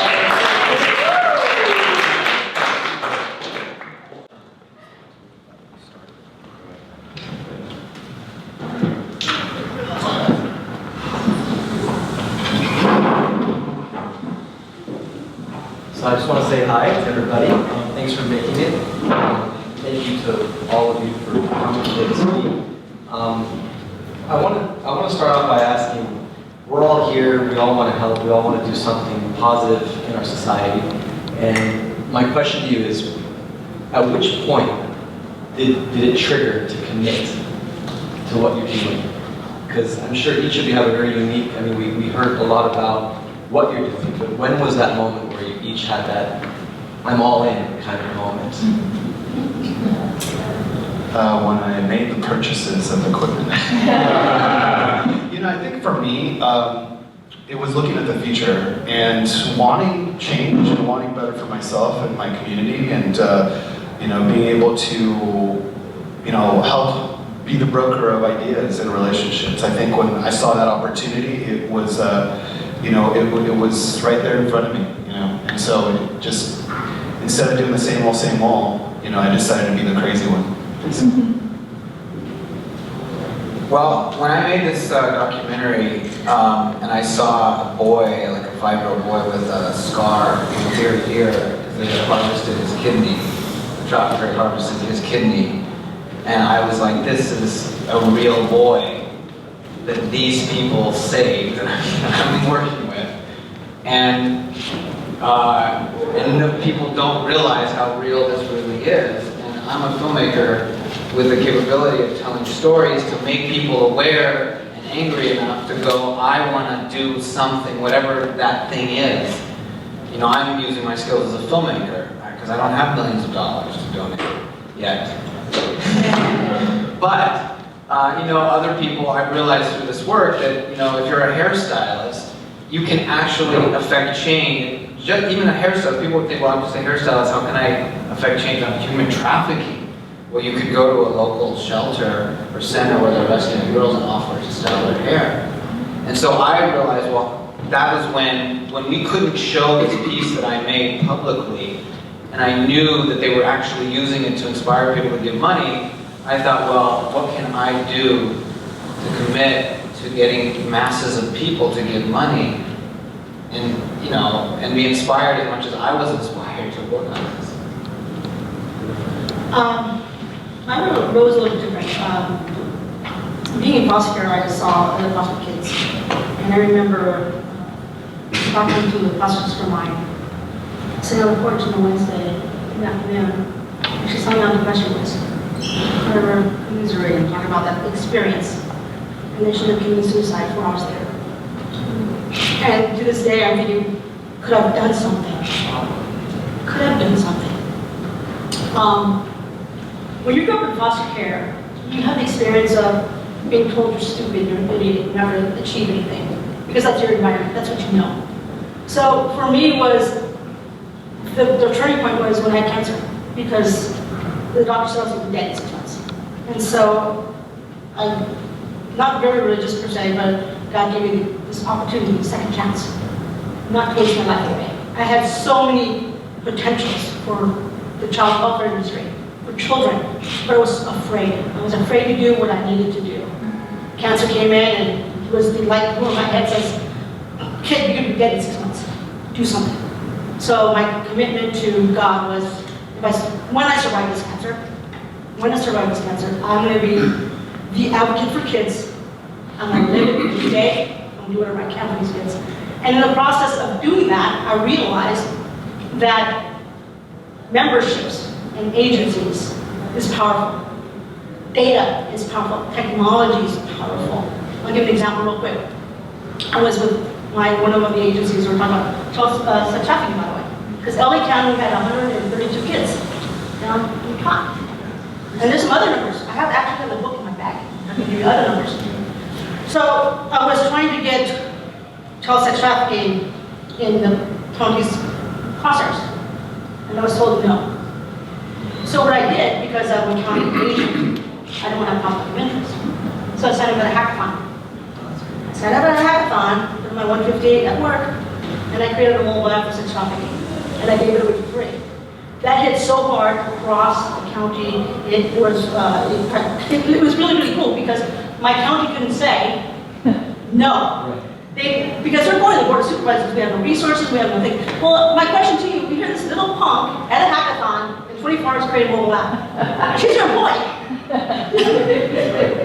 So I just want to say hi to everybody. Thanks for making it. Thank you to all of you for coming today to speak. I want to start off by asking, we're all here, we all want to help, we all want to do something positive in our society. And my question to you is, at which point did it trigger to commit to what you're doing? Because I'm sure each of you have a very unique, I mean, we heard a lot about what you're doing, but when was that moment where you each had that I'm all in kind of moment? When I made the purchases of equipment. You know, I think for me, it was looking at the future and wanting change and wanting better for myself and my community, and you know, being able to, you know, help be the broker of ideas and relationships. I think when I saw that opportunity, it was, you know, it was right there in front of me, you know, and so it just, instead of doing the same old, you know, I decided to be the crazy one. Well, when I made this documentary, and I saw a boy, like a 5-year-old boy with a scar from ear to ear, because they had harvested his kidney, the traffic had harvested his kidney, and I was like, this is a real boy that these people saved that I've been working with. And people don't realize how real this really is. And I'm a filmmaker with the capability of telling stories to make people aware and angry enough to go, I want to do something, whatever that thing is. You know, I'm using my skills as a filmmaker because I don't have millions of dollars to donate yet. But you know, other people, I've realized through this work that, you know, if you're a hairstylist, you can actually affect change. Just, even a hairstylist, people would think, well, I'm just a hairstylist, how can I affect change on human trafficking? Well, you could go to a local shelter or center where they're rescuing girls and offer to style their hair. And so I realized, well, that was when we couldn't show this piece that I made publicly, and I knew that they were actually using it to inspire people to give money. I thought, well, what can I do to commit to getting masses of people to give money, and, you know, and be inspired as much as I was inspired to work on this. My road was a little different. Being in foster care, I just saw other foster kids, and I remember talking to the fosters for mine, sitting on the porch on a Wednesday in the afternoon, actually signing on the question list. I remember commiserating and talking about that experience, and they should have committed suicide 4 hours later. And to this day, I'm thinking, could I have done something? Could I have done something? When you grow up in foster care, you have the experience of being told you're stupid, you're an idiot, you'll never achieve anything, because that's your environment, that's what you know. So for me, the turning point was when I had cancer, because the doctor said I was dead in 6 months. And so I'm not very religious per se, but God gave me this opportunity, a second chance, not to waste my life away. I had so many potentials for the child welfare industry, for children, but I was afraid. I was afraid to do what I needed to do. Cancer came in, and it was the light blue in my head says, kid, you're going to be dead in 6 months. Do something. So my commitment to God was, when I survive this cancer, I'm going to be the advocate for kids. I'm going to live it every day. I'm going to do whatever I can for these kids. And in the process of doing that, I realized that memberships and agencies is powerful. Data is powerful. Technology is powerful. I'll give an example real quick. I was with one of the agencies, we were talking about child sex trafficking, by the way. Because LA County had 132 kids down in caught. And there's some other numbers. I actually have the book in my bag. I can give you other numbers. So I was trying to get child sex trafficking in the county's crosshairs. And I was told no. So what I did, because I'm a county agent, I don't want to have conflict of interest. So I signed up at a hackathon. With my 158 at work, and I created a mobile app for sex trafficking. And I gave it away for free. That hit so hard across the county. It was really, really cool because my county couldn't say no. Because they're going to the board of supervisors, we have no resources, we have nothing. Well, my question to you, we hear this little punk at a hackathon in 24 hours create a mobile app. She's your employee.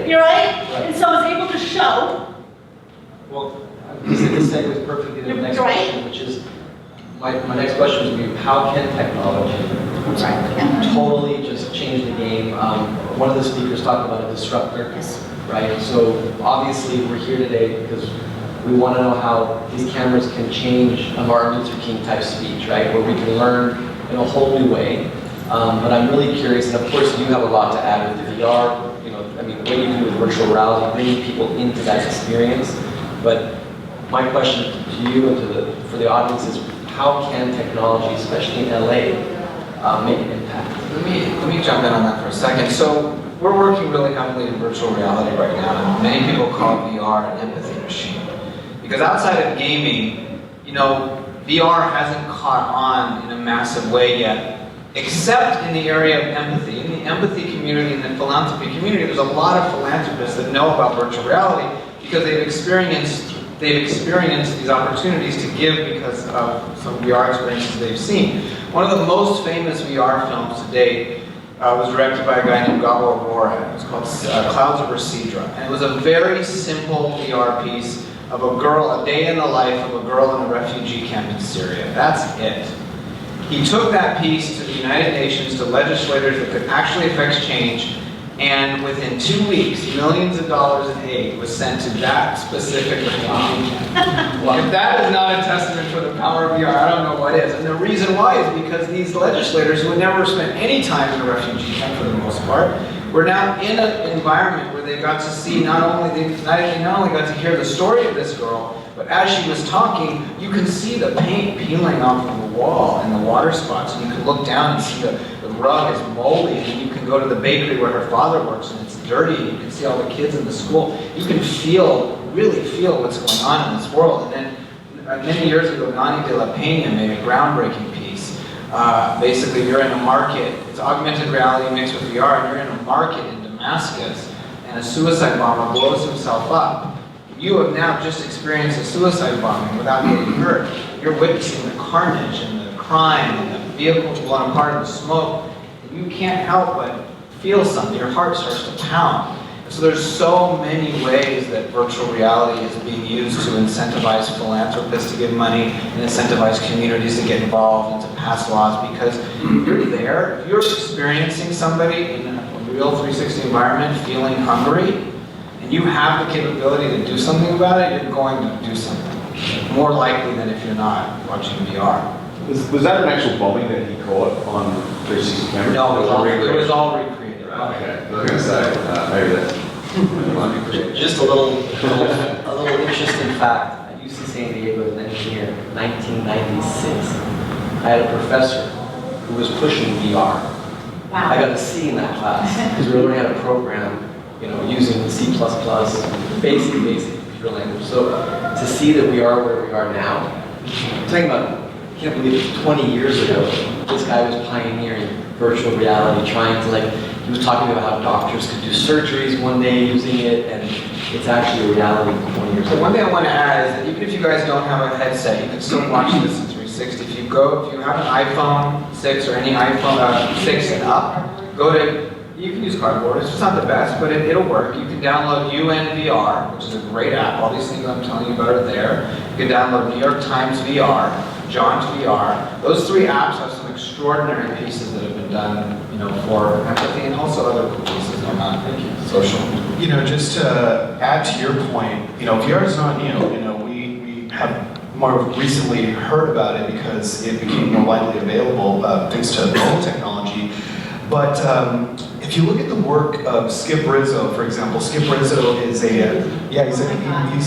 You're right? And so I was able to show. Well, this segues perfectly to the next question, which is, my next question is, how can technology totally just change the game? One of the speakers talked about a disruptor, right? So obviously we're here today because we want to know how these cameras can change a Martin Luther King type speech, right? Where we can learn in a whole new way. But I'm really curious, and of course you have a lot to add with the VR, I mean, what you do with virtual reality, bringing people into that experience. But my question to you and for the audience is, how can technology, especially in LA, make an impact? Let me jump in on that for a second. So we're working really heavily in virtual reality right now, and many people call VR an empathy machine. Because outside of gaming, VR hasn't caught on in a massive way yet, except in the area of empathy. In the empathy community, in the philanthropy community, there's a lot of philanthropists that know about virtual reality because they've experienced these opportunities to give because of some VR experiences they've seen. One of the most famous VR films to date was directed by a guy named Gabo Aurora. It was called Clouds Over Cedra. And it was a very simple VR piece of a day in the life of a girl in a refugee camp in Syria. That's it. He took that piece to the United Nations, to legislators that could actually affect change, and within 2 weeks, millions of dollars in aid was sent to that specific refugee camp. If that is not a testament for the power of VR, I don't know what is. And the reason why is because these legislators who had never spent any time in a refugee camp for the most part, were now in an environment where they got to see not only got to hear the story of this girl, but as she was talking, you can see the paint peeling off of the wall and the water spots. And you can look down and see the rug is moldy, and you can go to the bakery where her father works and it's dirty, and you can see all the kids in the school. You can really feel what's going on in this world. And then many years ago, Nani de la Peña made a groundbreaking piece. Basically, you're in a market. It's augmented reality mixed with VR, and you're in a market in Damascus, and a suicide bomber blows himself up. You have now just experienced a suicide bombing without getting hurt. You're witnessing the carnage and the crime and the vehicles blown apart and the smoke. And you can't help but feel something. Your heart starts to pound. So there's so many ways that virtual reality is being used to incentivize philanthropists to give money and incentivize communities to get involved and to pass laws, because you're there, if you're experiencing somebody in a real 360 environment feeling hungry, and you have the capability to do something about it, you're going to do something. More likely than if you're not watching VR. Was that an actual bombing that he caught on 360 camera? No, it was all recreated. Okay, I was going to say, maybe that's... Just a little interesting fact. At UC San Diego as an engineer, 1996, I had a professor who was pushing VR. Wow. I got a C in that class because we were learning how to program, using C++, basic computer language. So to see that we are where we are now, I'm talking about, I can't believe it, 20 years ago, this guy was pioneering virtual reality, trying to he was talking about how doctors could do surgeries one day using it, and it's actually a reality 20 years ago. So one thing I want to add is that even if you guys don't have a headset, you can still watch this in 360. 360. If you have an iPhone 6 or any iPhone 6 and up, you can use Cardboard. It's just not the best, but it'll work. You can download UNVR, which is a great app. All these things I'm telling you about are there. You can download New York Times VR, John's VR. Those 3 apps have some extraordinary pieces that have been done, for empathy and also other cool pieces going on. Thank you. Social. Just to add to your point, VR is not new. We have more recently heard about it because it became more widely available thanks to mobile technology. But if you look at the work of Skip Rizzo, for example, Skip Rizzo is he's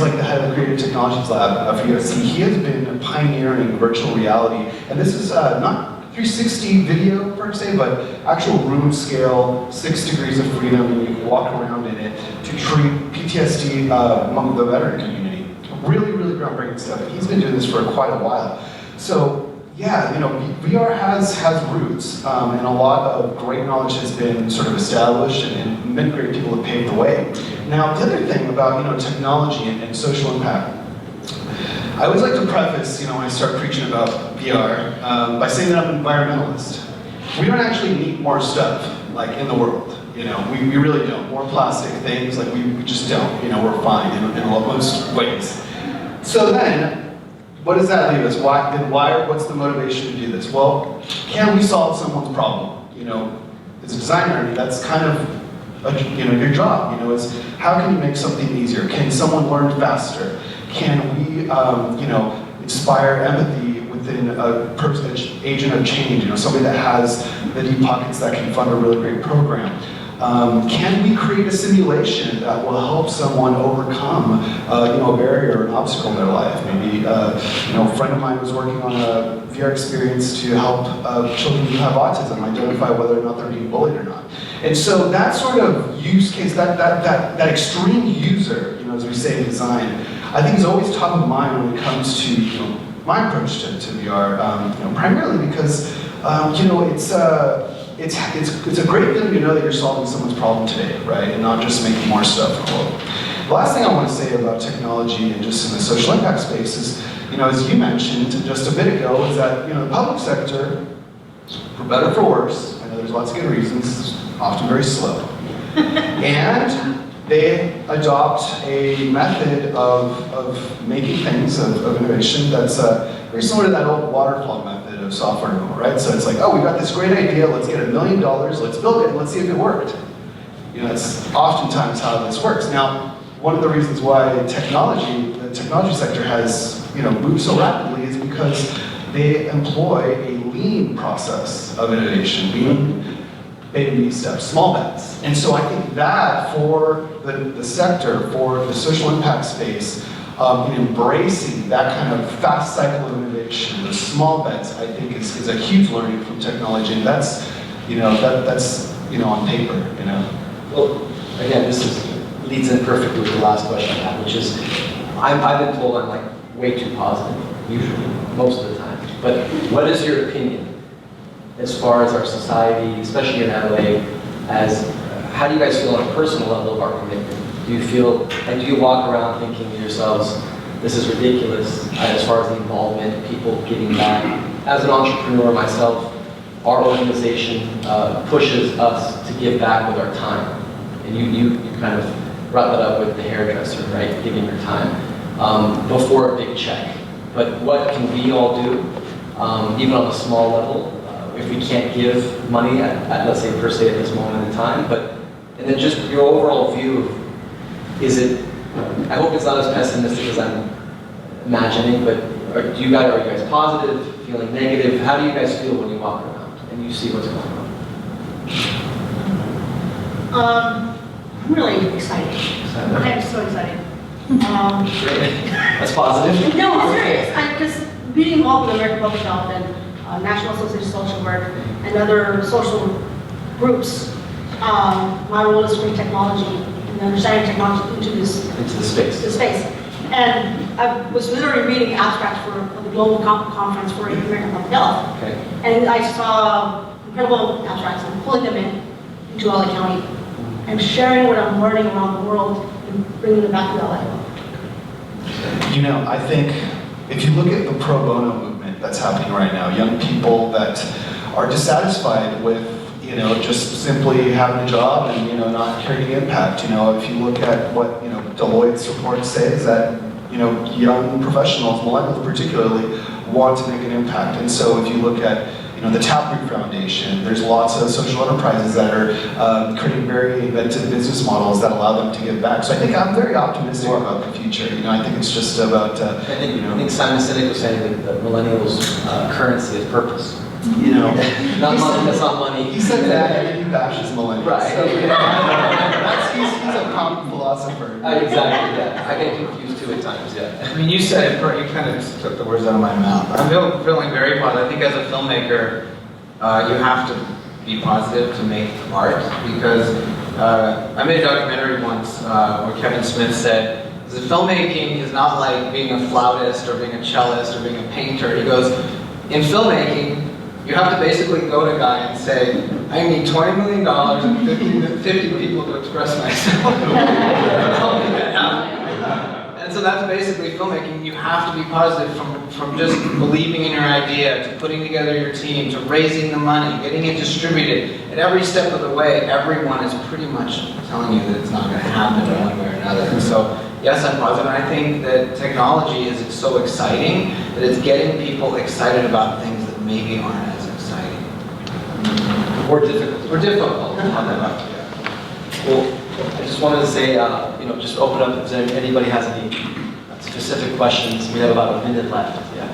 like the head of the Creative Technologies Lab for USC. He has been pioneering virtual reality, and this is not 360 video per se, but actual room scale, 6 degrees of freedom, and you can walk around in it to treat PTSD among the veteran community. Really, really groundbreaking stuff. He's been doing this for quite a while. So yeah, VR has roots, and a lot of great knowledge has been sort of established, and many great people have paved the way. Now, the other thing about technology and social impact, I always like to preface, when I start preaching about VR, by saying that I'm an environmentalist. We don't actually need more stuff, in the world. We really don't. More plastic things, we just don't. We're fine in most ways. So then, what does that leave us? What's the motivation to do this? Well, can we solve someone's problem? As a designer, that's kind of your job. Is how can you make something easier? Can someone learn faster? Can we, inspire empathy within a agent of change? Somebody that has the deep pockets that can fund a really great program. Can we create a simulation that will help someone overcome, a barrier or an obstacle in their life? Maybe, a friend of mine was working on a VR experience to help children who have autism identify whether or not they're being bullied or not. And so that sort of use case, that extreme user, as we say in design, I think is always top of mind when it comes to, my approach to VR, primarily because, it's a great thing to know that you're solving someone's problem today, right? And not just making more stuff cool. The last thing I want to say about technology and just in the social impact space is, as you mentioned just a bit ago, is that, the public sector, for better or for worse, I know there's lots of good reasons, is often very slow. And they adopt a method of making things, of innovation that's very similar to that old waterfall method of software development, right? So it's like, oh, we got this great idea, let's get $1 million, let's build it, and let's see if it worked. That's oftentimes how this works. Now, one of the reasons why the technology sector has, moved so rapidly is because they employ a lean process of innovation, lean baby steps, small bets. And so I think that for the sector, for the social impact space, in embracing that kind of fast cycle of innovation, the small bets, I think is a huge learning from technology, and that's on paper, Well, again, leads in perfectly with the last question I had, which is, I've been told I'm way too positive, usually, most of the time. But what is your opinion as far as our society, especially in LA, how do you guys feel on a personal level of our commitment? Do you feel, do you walk around thinking to yourselves, this is ridiculous as far as the involvement, people giving back? As an entrepreneur myself, our organization pushes us to give back with our time. And you kind of brought that up with the hairdresser, right? Giving your time before a big check. But what can we all do, even on a small level, if we can't give money at let's say per se at this moment in time, and then just your overall view of, I hope it's not as pessimistic as I'm imagining, but are you guys positive, feeling negative? How do you guys feel when you walk around and you see what's going on? I'm really excited. I'm so excited. That's positive? No, I'm serious. Because being involved with the American Public Health and National Association of Social Work and other social groups, my role is to bring technology and understanding technology into the space. And I was literally reading abstracts for the global conference for American Public Health. Okay. And I saw incredible abstracts and pulling them into LA County and sharing what I'm learning around the world and bringing them back to LA. I think if you look at the pro bono movement that's happening right now. Young people that are dissatisfied with, just simply having a job and, not creating impact. If you look at what, Deloitte's reports say is that, young professionals, millennials particularly, want to make an impact. And so if you look at, the Taproot Foundation, there's lots of social enterprises that are creating very inventive business models that allow them to give back. So I think I'm very optimistic about the future. I think it's just about, I think Simon Sinek was saying that millennials' currency is purpose. Not money, that's not money. He said that, and he bashes millennials. Right. So, he's a common philosopher. Exactly, yeah. I get confused too at times, yeah. I mean, you said it, you kind of took the words out of my mouth. I'm feeling very positive. I think as a filmmaker, you have to be positive to make art, because I made a documentary once where Kevin Smith said, the filmmaking is not like being a flautist or being a cellist or being a painter. He goes, in filmmaking, you have to basically go to a guy and say, I need $20 million and 50 people to express myself. And so that's basically filmmaking. You have to be positive from just believing in your idea, to putting together your team, to raising the money, getting it distributed. At every step of the way, everyone is pretty much telling you that it's not going to happen one way or another. And so, yes, I'm positive. And I think that technology is so exciting that it's getting people excited about things that maybe aren't as exciting. Or difficult. Or difficult. Well, I just wanted to say, just open up if anybody has any specific questions. We have about a minute left. Yeah.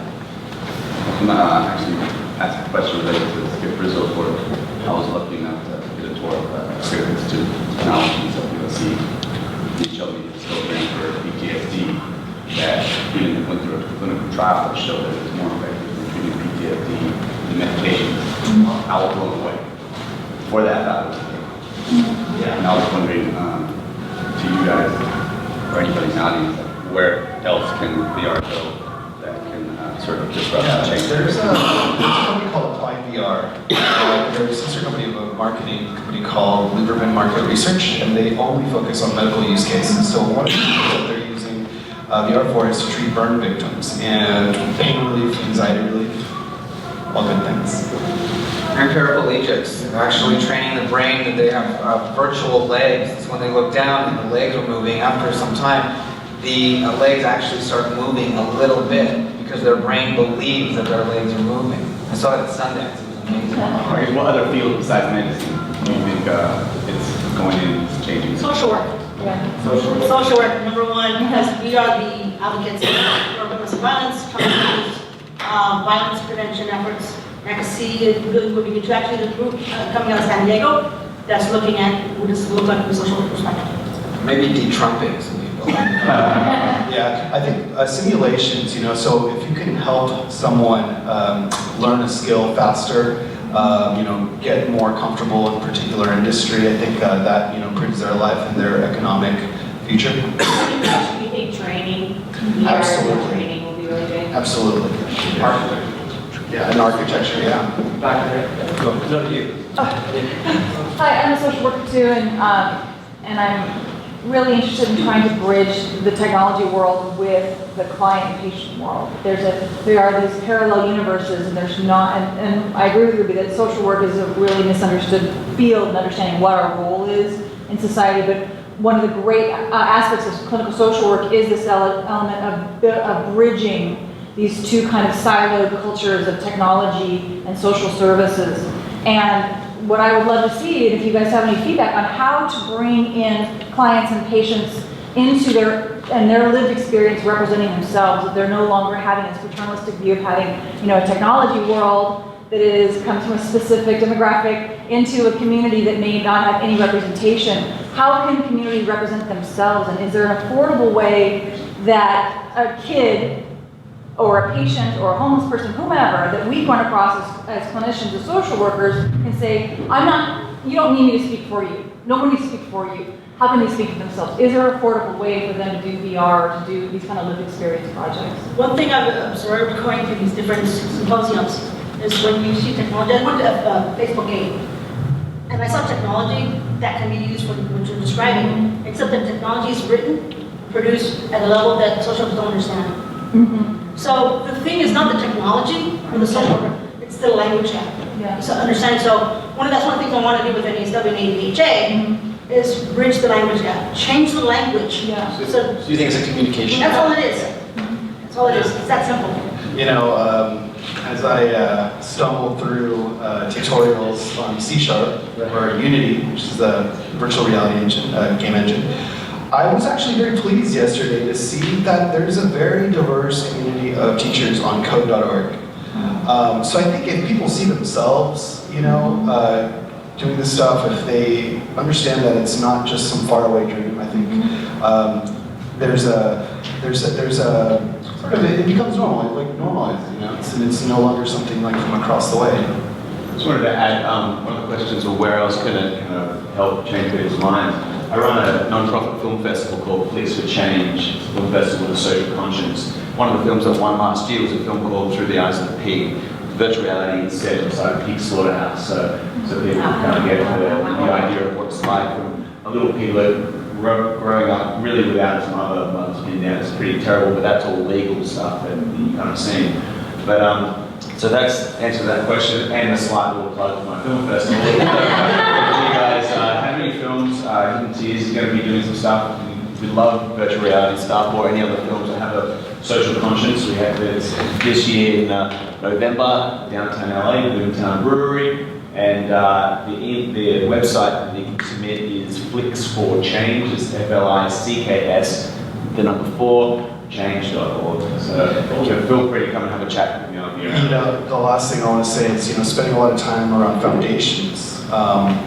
Actually, ask a question related to Skip Rizzo's work. I was lucky enough to get a tour of Skip Institute of Technologies at USC. He showed me his program for PTSD that he went through a clinical trial that showed that it was more effective in treating PTSD than medication. I was blown away. For that, I was and I was wondering to you guys, or anybody in the audience, where else can VR go that can sort of disrupt and change? There's a company called Applied VR. They're a sister company of a marketing company called Lieberman Market Research, and they only focus on medical use cases. So one of the things that they're using VR for is to treat burn victims and pain relief, anxiety relief, all good things. And paraplegics, they're actually training the brain that they have virtual legs. It's when they look down and the legs are moving. After some time, the legs actually start moving a little bit because their brain believes that their legs are moving. I saw it at Sundance. It was amazing. Okay, what other field besides medicine do you think it's going in, it's changing? Social work. Yeah. Social work, number one, because we are the advocates for domestic violence, trauma abuse, violence prevention efforts. I can see it really moving into actually the group coming out of San Diego that's looking at what does it look like from a social work perspective. Maybe de-trumping some people. Yeah, I think simulations, so if you can help someone learn a skill faster, get more comfortable in a particular industry, I think that, improves their life and their economic future. You think training, Absolutely. training will be really big? Absolutely. Yeah, and architecture, yeah. Back there. No, to you. Hi, I'm a social worker too, and I'm really interested in trying to bridge the technology world with the client and patient world. There are these parallel universes, and there's not, and I agree with Ruby that social work is a really misunderstood field in understanding what our role is in society, but one of the great aspects of clinical social work is this element of bridging these two kind of siloed cultures of technology and social services. And what I would love to see, and if you guys have any feedback on how to bring in clients and patients into their lived experience representing themselves, that they're no longer having this paternalistic view of having, a technology world that comes from a specific demographic into a community that may not have any representation. How can communities represent themselves, and is there an affordable way that a kid or a patient or a homeless person, whomever, that we run across as clinicians, as social workers, can say, you don't need me to speak for you. Nobody needs to speak for you. How can they speak for themselves? Is there an affordable way for them to do VR, to do these kind of lived experience projects? One thing I've observed going through these different symposiums is when you see technology, I went to Facebook game, and I saw technology that can be used for what you're describing, except that technology is written, produced at a level that social workers don't understand. So the thing is not the technology, from the social worker, it's still a language gap. Yeah. So understanding, so that's one of the things I want to do with NASW and ADHA, is bridge the language gap, change the language. Yeah. So So you think it's a communication? that's all it is. That's all it is, it's that simple. You know, as I stumbled through tutorials on C# or Unity, which is the virtual reality engine, game engine, I was actually very pleased yesterday to see that there's a very diverse community of teachers on code.org. So I think if people see themselves, you know, doing this stuff, if they understand that it's not just some faraway dream, I think there's a sort of, it becomes normal, like normalized, you know, it's no longer something like from across the way. I just wanted to add, one of the questions was where else can it kind of help change people's minds? I run a non-profit film festival called Flicks for Change. It's a film festival with a social conscience. One of the films that won last year was a film called Through the Eyes of the Pig. Virtual reality set inside a pig slaughterhouse, so people kind of get the idea of what it's like from a little piglet growing up really without its mother's pinned down. It's pretty terrible, but that's all legal stuff that you kind of seen. But so that's answered that question, and a slight little plug for my film festival. You guys, how many films? Hidden Tears is going to be doing some stuff. We love virtual reality stuff, or any other films that have a social conscience. We have this year in November, downtown LA, Boomtown Brewery, and the website that you can submit is Flicks for Change. It's FLICKS, the number 4, change.org. So feel free to come and have a chat with me on here. You know, the last thing I want to say is, you know, spending a lot of time around foundations.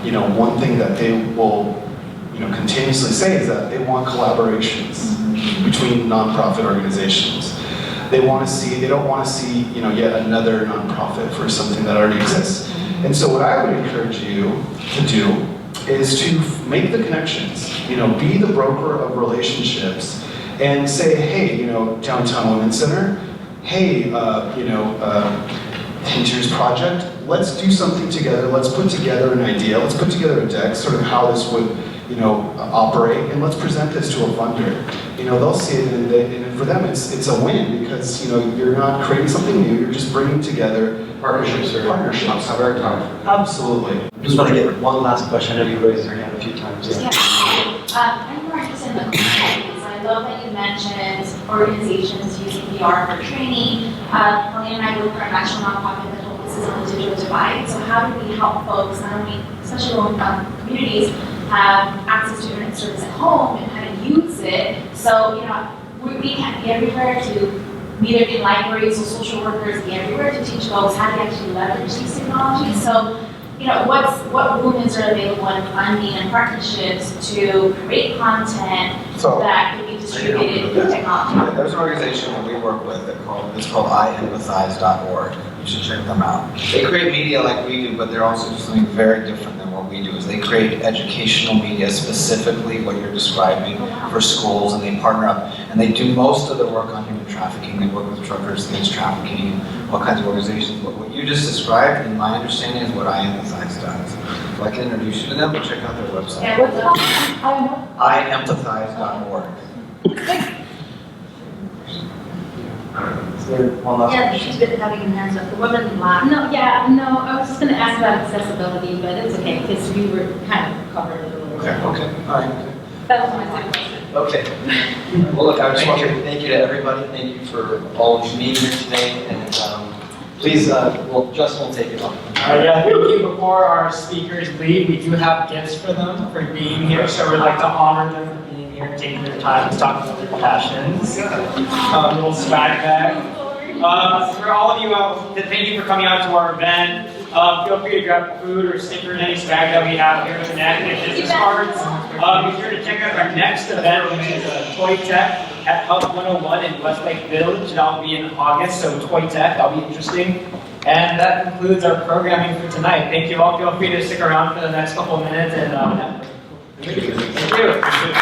You know, one thing that they will, you know, continuously say is that they want collaborations between nonprofit organizations. They don't want to see, you know, yet another nonprofit for something that already exists. And so what I would encourage you to do is to make the connections, you know, be the broker of relationships and say, hey, you know, Downtown Women's Center, hey, you know, Teachers Project, let's do something together, let's put together an idea, let's put together a deck, sort of how this would, you know, operate, and let's present this to a funder. You know, they'll see it, and for them it's a win, because, you know, you're not creating something new, you're just bringing together partnerships. Very powerful. Absolutely. I just want to get one last question. I know you raised your hand a few times. Yeah. I'm more interested in the communities. I love that you mentioned organizations using VR for training. Colleen and I work for a national nonprofit that focuses on the digital divide. So how do we help folks, not only, especially low-income communities, have access to internet service at home and how to use it? So, you know, we can't be everywhere to be there in libraries or social workers, be everywhere to teach folks how to actually leverage these technologies. So, you know, what movements are available in funding and partnerships to create content that can be distributed through technology? There's an organization that we work with it's called IEmpathize.org. You should check them out. They create media like we do, but they're also just something very different than what we do. Is they create educational media, specifically what you're describing, for schools, and they partner up. And they do most of the work on human trafficking. They work with truckers against trafficking, all kinds of organizations. But what you just described, in my understanding, is what IEmpathize does. So I can introduce you to them, but check out their website. Yeah, what's it called? IEmpathize.org. Is there one last Yeah, she's been having her hands up. The woman in black. No, I was just going to ask about accessibility, but it's okay because we were kind of covered a little bit. Okay, all right. That was my second question. Okay. Well, look, I just want to thank you to everybody. Thank you for all of you being here today. And please, Justin will take it on. Yeah, thank you. Before our speakers leave, we do have gifts for them for being here, so we'd like to honor them for being here, taking their time to talk about their passions. Little swag bag. For all of you, thank you for coming out to our event. Feel free to grab food or stickers, any swag that we have here tonight, and business cards. Be sure to check out our next event, which is Toy Tech at Hub 101 in Westlake Village. That'll be in August, so Toy Tech, that'll be interesting. And that concludes our programming for tonight. Thank you all. Feel free to stick around for the next couple of minutes. And thank you.